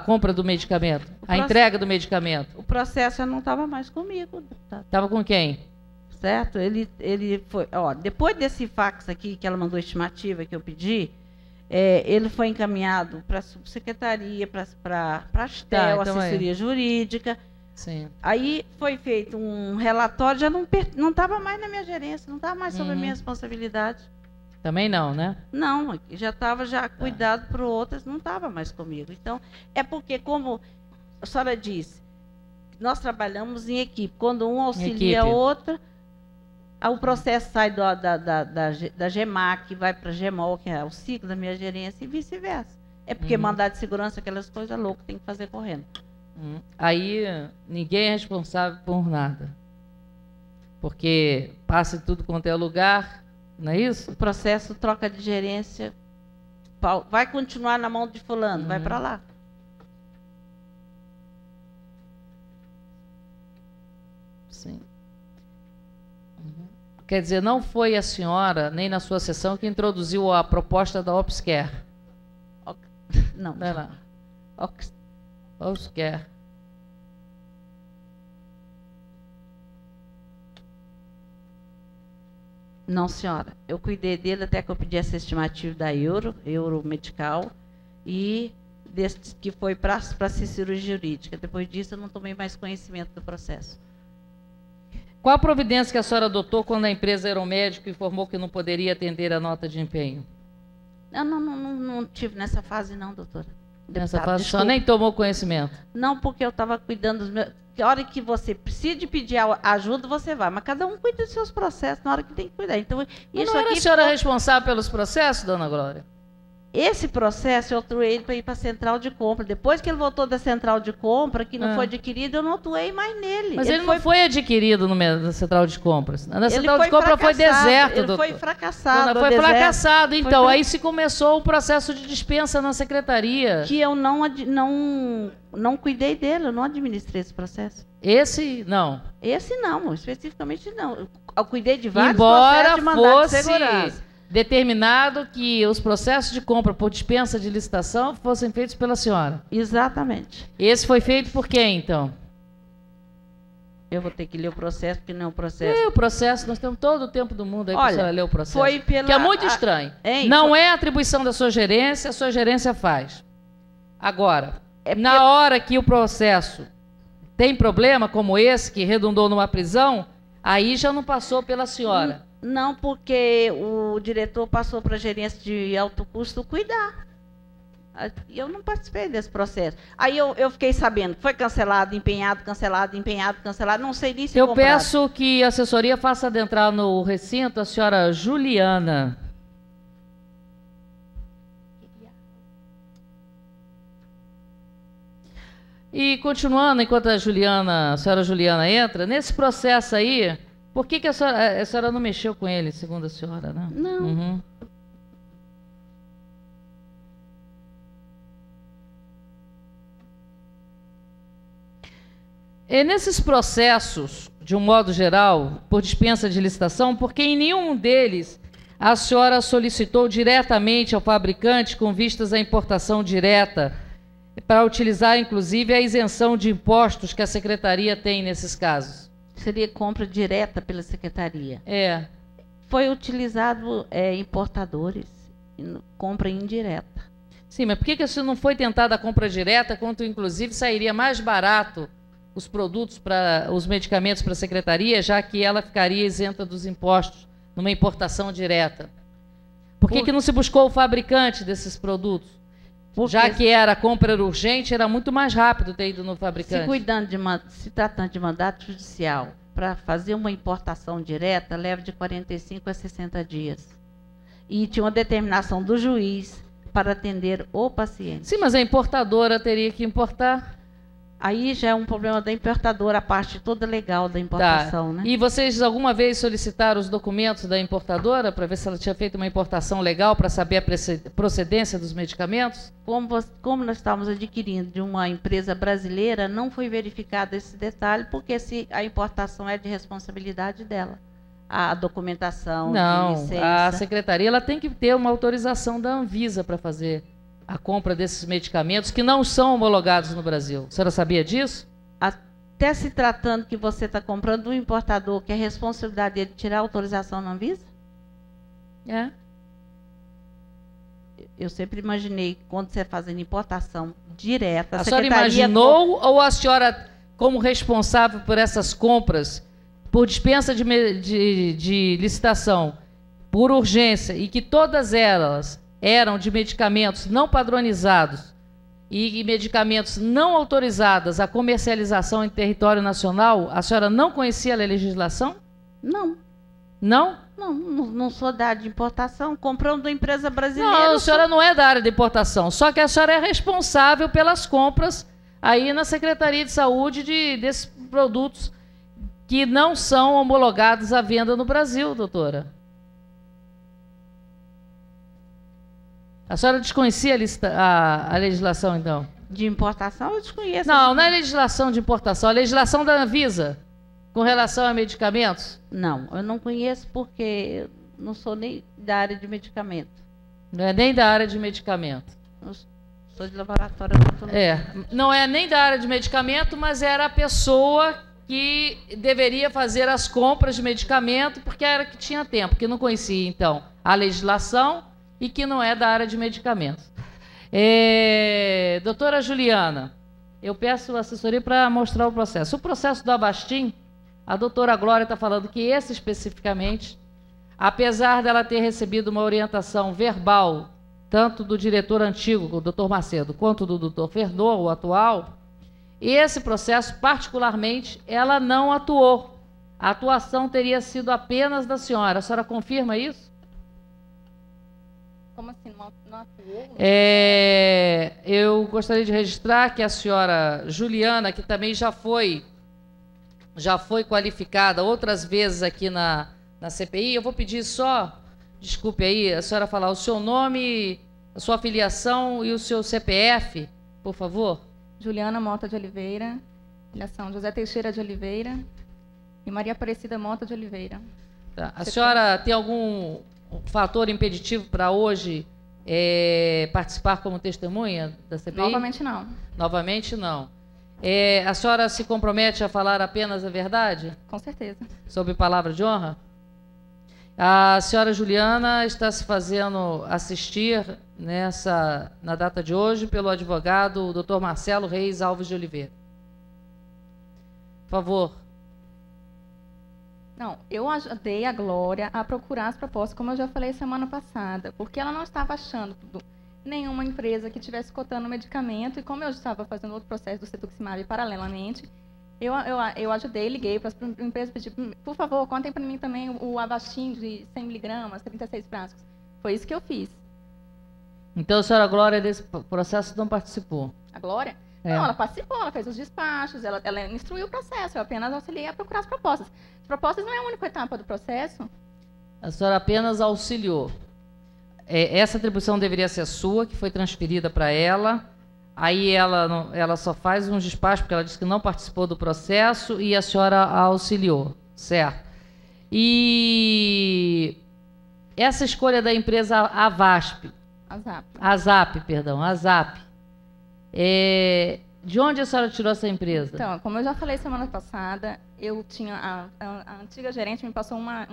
compra do medicamento, a entrega do medicamento? O processo não estava mais comigo, deputado. Estava com quem? Certo? Ele foi... depois desse fax aqui, que ela mandou a estimativa que eu pedi, ele foi encaminhado para a subsecretaria, para a Astel, então assessoria jurídica. Sim. Aí foi feito um relatório, já não estava mais na minha gerência, não estava mais sob a minha responsabilidade. Também não, né? Não, já estava cuidado para outras, não estava mais comigo. Então, é porque, como a senhora disse, nós trabalhamos em equipe. Quando um auxilia a outra, o processo sai da GEMAC, vai para a GEMOL, que é o ciclo da minha gerência, e vice-versa. É porque mandado de segurança, aquelas coisas loucas, tem que fazer correndo. Aí ninguém é responsável por nada. Porque passa em tudo quanto é lugar, não é isso? O processo troca de gerência vai continuar na mão de fulano, vai para lá. Sim. Quer dizer, não foi a senhora, nem na sua sessão, que introduziu a proposta da OpsCare. Não. Vai lá. Oscar. Não, senhora. Eu cuidei dele até que eu pedi essa estimativa da Euro Medical, e desse que foi para cirurgia jurídica. Depois disso, eu não tomei mais conhecimento do processo. Qual a providência que a senhora adotou quando a empresa Aeromédico informou que não poderia atender a nota de empenho? Eu não tive nessa fase, não, doutora. Nessa Deputado, fase, a desculpa. senhora nem tomou conhecimento? Não, porque eu estava cuidando dos meus... Que hora que você precisa de pedir ajuda, você vai. Mas cada um cuida dos seus processos na hora que tem que cuidar. Então, Mas isso não era aqui... a senhora responsável pelos processos, dona Glória? Esse processo eu atuei ele para ir para a central de compra. Depois que ele voltou da central de compra, que não foi adquirido, eu não atuei mais nele. Mas ele não foi adquirido na central de compras. Na Ele central foi de compra foi fracassado, deserto, ele doutor. foi fracassado. Foi deserto. fracassado. Então, Foi aí se começou o processo de dispensa na secretaria. Que eu não cuidei dele, eu não administrei esse processo. Esse, não. Esse não, especificamente não. Eu cuidei de vários Embora processos de mandato de fosse segurança. determinado que os processos de compra por dispensa de licitação fossem feitos pela senhora. Exatamente. Esse foi feito por quem, então? Eu vou ter que ler o processo, porque não é um processo. O processo, nós temos todo o tempo do mundo aí para a senhora ler o processo. Foi pela... Que é muito estranho. Não é atribuição da sua gerência, a sua gerência faz. Agora, na hora que o processo tem problema como esse, que redundou numa prisão, aí já não passou pela senhora. Não, porque o diretor passou para a gerência de alto custo cuidar. Eu não participei desse processo. Aí eu fiquei sabendo que foi cancelado, empenhado, cancelado, empenhado, cancelado. Não sei nem se eu comprado. peço que a assessoria faça adentrar no recinto a senhora Juliana. E continuando, enquanto a senhora Juliana entra, nesse processo aí, por que a senhora não mexeu com ele, segundo a senhora, né? Não. Uhum. E nesses processos, de um modo geral, por dispensa de licitação, porque em nenhum deles a senhora solicitou diretamente ao fabricante com vistas à importação direta, para utilizar, inclusive, a isenção de impostos que a secretaria tem nesses casos? Seria compra direta pela secretaria. É. Foi utilizado importadores, compra indireta. Sim, mas por que isso não foi tentada a compra direta, quanto inclusive sairia mais barato os produtos, os medicamentos para a secretaria, já que ela ficaria isenta dos impostos numa importação direta? Por que não se buscou o fabricante desses produtos? Já que a compra era urgente, era muito mais rápido ter ido no fabricante. Se tratando de mandato judicial, para fazer uma importação direta, leva de 45 a 60 dias. E tinha uma determinação do juiz para atender o paciente. Sim, mas a importadora teria que importar. Aí já é um problema da importadora, a parte toda legal da importação, né? E vocês alguma vez solicitaram os documentos da importadora para ver se ela tinha feito uma importação legal para saber a procedência dos medicamentos? Como nós estávamos adquirindo de uma empresa brasileira, não foi verificado esse detalhe, porque se a importação é de responsabilidade dela. A documentação, não, de licença. A secretaria ela tem que ter uma autorização da Anvisa para fazer a compra desses medicamentos que não são homologados no Brasil. A senhora sabia disso? Até se tratando que você está comprando um importador, que é responsabilidade dele tirar a autorização na Anvisa? É. Eu sempre imaginei, quando você fazendo importação direta... A senhora imaginou ou a senhora, como responsável por essas compras, por dispensa de licitação, por urgência, e que todas elas eram de medicamentos não padronizados e medicamentos não autorizados à comercialização em território nacional, a senhora não conhecia a legislação? Não. Não? Não sou da área de importação, comprando da empresa brasileira. Não, a senhora não é da área de importação, só que a senhora é responsável pelas compras aí na Secretaria de Saúde desses produtos que não são homologados à venda no Brasil, doutora. A senhora desconhecia a legislação, então? De importação, eu desconheço. Não é legislação de importação, a legislação da Anvisa, com relação a medicamentos? Não, eu não conheço porque eu não sou nem da área de medicamento. Não é nem da área de medicamento. Eu Sou de laboratório odontológico. Não é nem da área de medicamento, mas era a pessoa que deveria fazer as compras de medicamento, porque era que tinha tempo, que não conhecia, então, a legislação e que não é da área de medicamentos. Doutora Juliana, eu peço assessoria para mostrar o processo. O processo do Avastin, a doutora Glória está falando que esse especificamente, apesar dela ter recebido uma orientação verbal, tanto do diretor antigo, o doutor Macedo, quanto do doutor Fernor, o atual, esse processo, particularmente, ela não atuou. A atuação teria sido apenas da senhora. A senhora confirma isso? Como assim? Não atuou? Eu gostaria de registrar que a senhora Juliana, que também já foi qualificada outras vezes aqui na CPI, eu vou pedir só, desculpe aí, a senhora falar o seu nome, a sua filiação e o seu CPF, por favor. Juliana Mota de Oliveira, filiação José Teixeira de Oliveira e Maria Aparecida Mota de Oliveira. Tá. A senhora tem algum fator impeditivo para hoje participar como testemunha da CPI? Novamente não. Novamente não. A senhora se compromete a falar apenas a verdade? Com certeza. Sob palavra de honra? A senhora Juliana está se fazendo assistir na data de hoje pelo advogado o Dr. Marcelo Reis Alves de Oliveira. Por favor. Não, eu ajudei a Glória a procurar as propostas, como eu já falei semana passada, porque ela não estava achando nenhuma empresa que estivesse cotando medicamento, e como eu estava fazendo outro processo do Cetuximab paralelamente, eu ajudei, liguei para as empresas, pedi, por favor, contem para mim também o Avastin de 100 miligramas, 36 frascos. Foi isso que eu fiz. Então a senhora Glória desse processo não participou? A Glória? Não, ela participou, ela fez os despachos, ela instruiu o processo, eu apenas auxiliei a procurar as propostas. As propostas não é a única etapa do processo. A senhora apenas auxiliou. Essa atribuição deveria ser sua, que foi transferida para ela. Aí ela só faz um despacho, porque ela disse que não participou do processo, e a senhora a auxiliou, certo? E essa escolha da empresa AZAP. De onde a senhora tirou essa empresa? Então, como eu já falei semana passada, eu tinha a antiga gerente me passou uma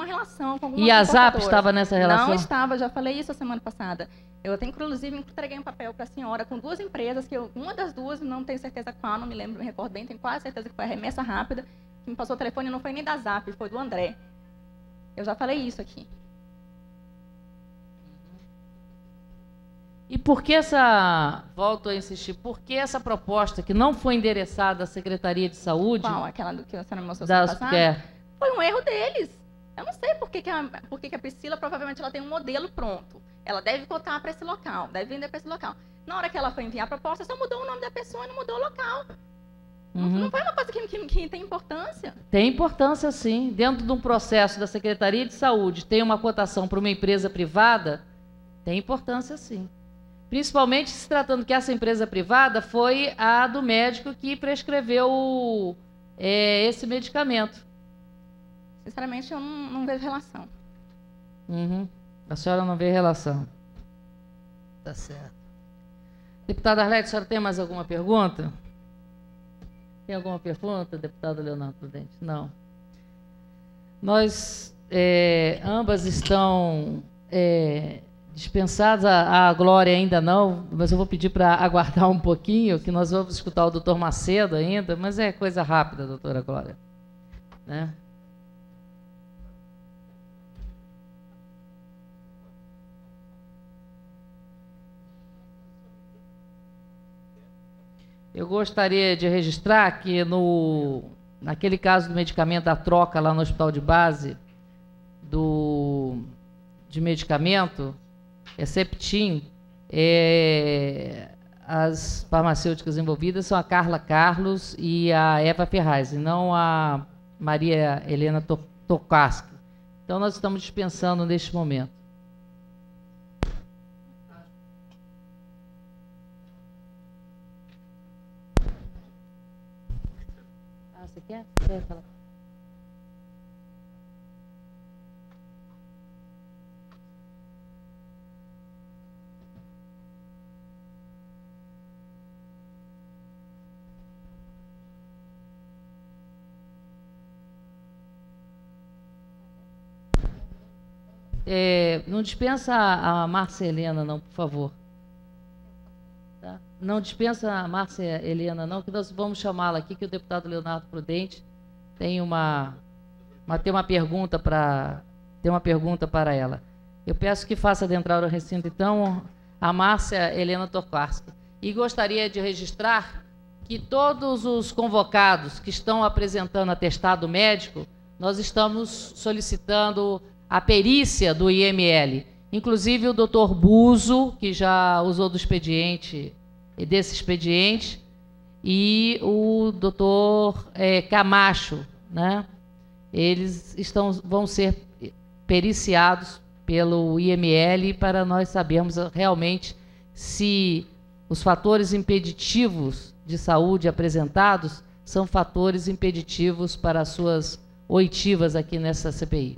relação com algumas E a ZAP estava nessa relação? Não estava, já falei isso a semana passada. Eu até, inclusive, entreguei um papel para a senhora com duas empresas, que uma das duas, não tenho certeza qual, não me lembro, me recordo bem, tenho quase certeza que foi a Remessa Rápida, que me passou o telefone, não foi nem da ZAP, foi do André. Eu já falei isso aqui. E por que volto a insistir, por que essa proposta que não foi endereçada à Secretaria de Saúde... Qual? Aquela do que a senhora mostrou semana passada? Foi um erro deles. Eu não sei por que a Priscila, provavelmente, ela tem um modelo pronto. Ela deve cotar para esse local, deve vender para esse local. Na hora que ela foi enviar a proposta, só mudou o nome da pessoa e não mudou o local. Não foi uma coisa que tem importância? Tem importância, sim. Dentro de um processo da Secretaria de Saúde, tem uma cotação para uma empresa privada, tem importância, sim. Principalmente se tratando que essa empresa privada foi a do médico que prescreveu esse medicamento. Sinceramente, eu não vejo relação. A senhora não vê relação. Tá certo. Deputada Arlete, a senhora tem mais alguma pergunta? Tem alguma pergunta, deputado Leonardo Prudente? Não. Nós, ambas estão dispensadas, a Glória ainda não, mas eu vou pedir para aguardar um pouquinho, que nós vamos escutar o doutor Macedo ainda, mas é coisa rápida, doutora Glória. Né? Eu gostaria de registrar que naquele caso do medicamento da troca lá no hospital de base, de medicamento, Septim, as farmacêuticas envolvidas são a Carla Carlos e a Eva Ferraz, e não a Maria Helena Tokarski. Então, nós estamos dispensando neste momento. Você quer? Quer falar? Não dispensa a Márcia Helena, não, por favor. Tá? Não dispensa a Márcia Helena, não, que nós vamos chamá-la aqui, que o deputado Leonardo Prudente tem uma pergunta para ela. Eu peço que faça adentrar o recinto, então, a Márcia Helena Tokarski. E gostaria de registrar que todos os convocados que estão apresentando atestado médico, nós estamos solicitando a perícia do IML. Inclusive o doutor Buzo, que já usou desse expediente, e o doutor Camacho, né? Eles vão ser periciados pelo IML para nós sabermos realmente se os fatores impeditivos de saúde apresentados são fatores impeditivos para as suas oitivas aqui nessa CPI.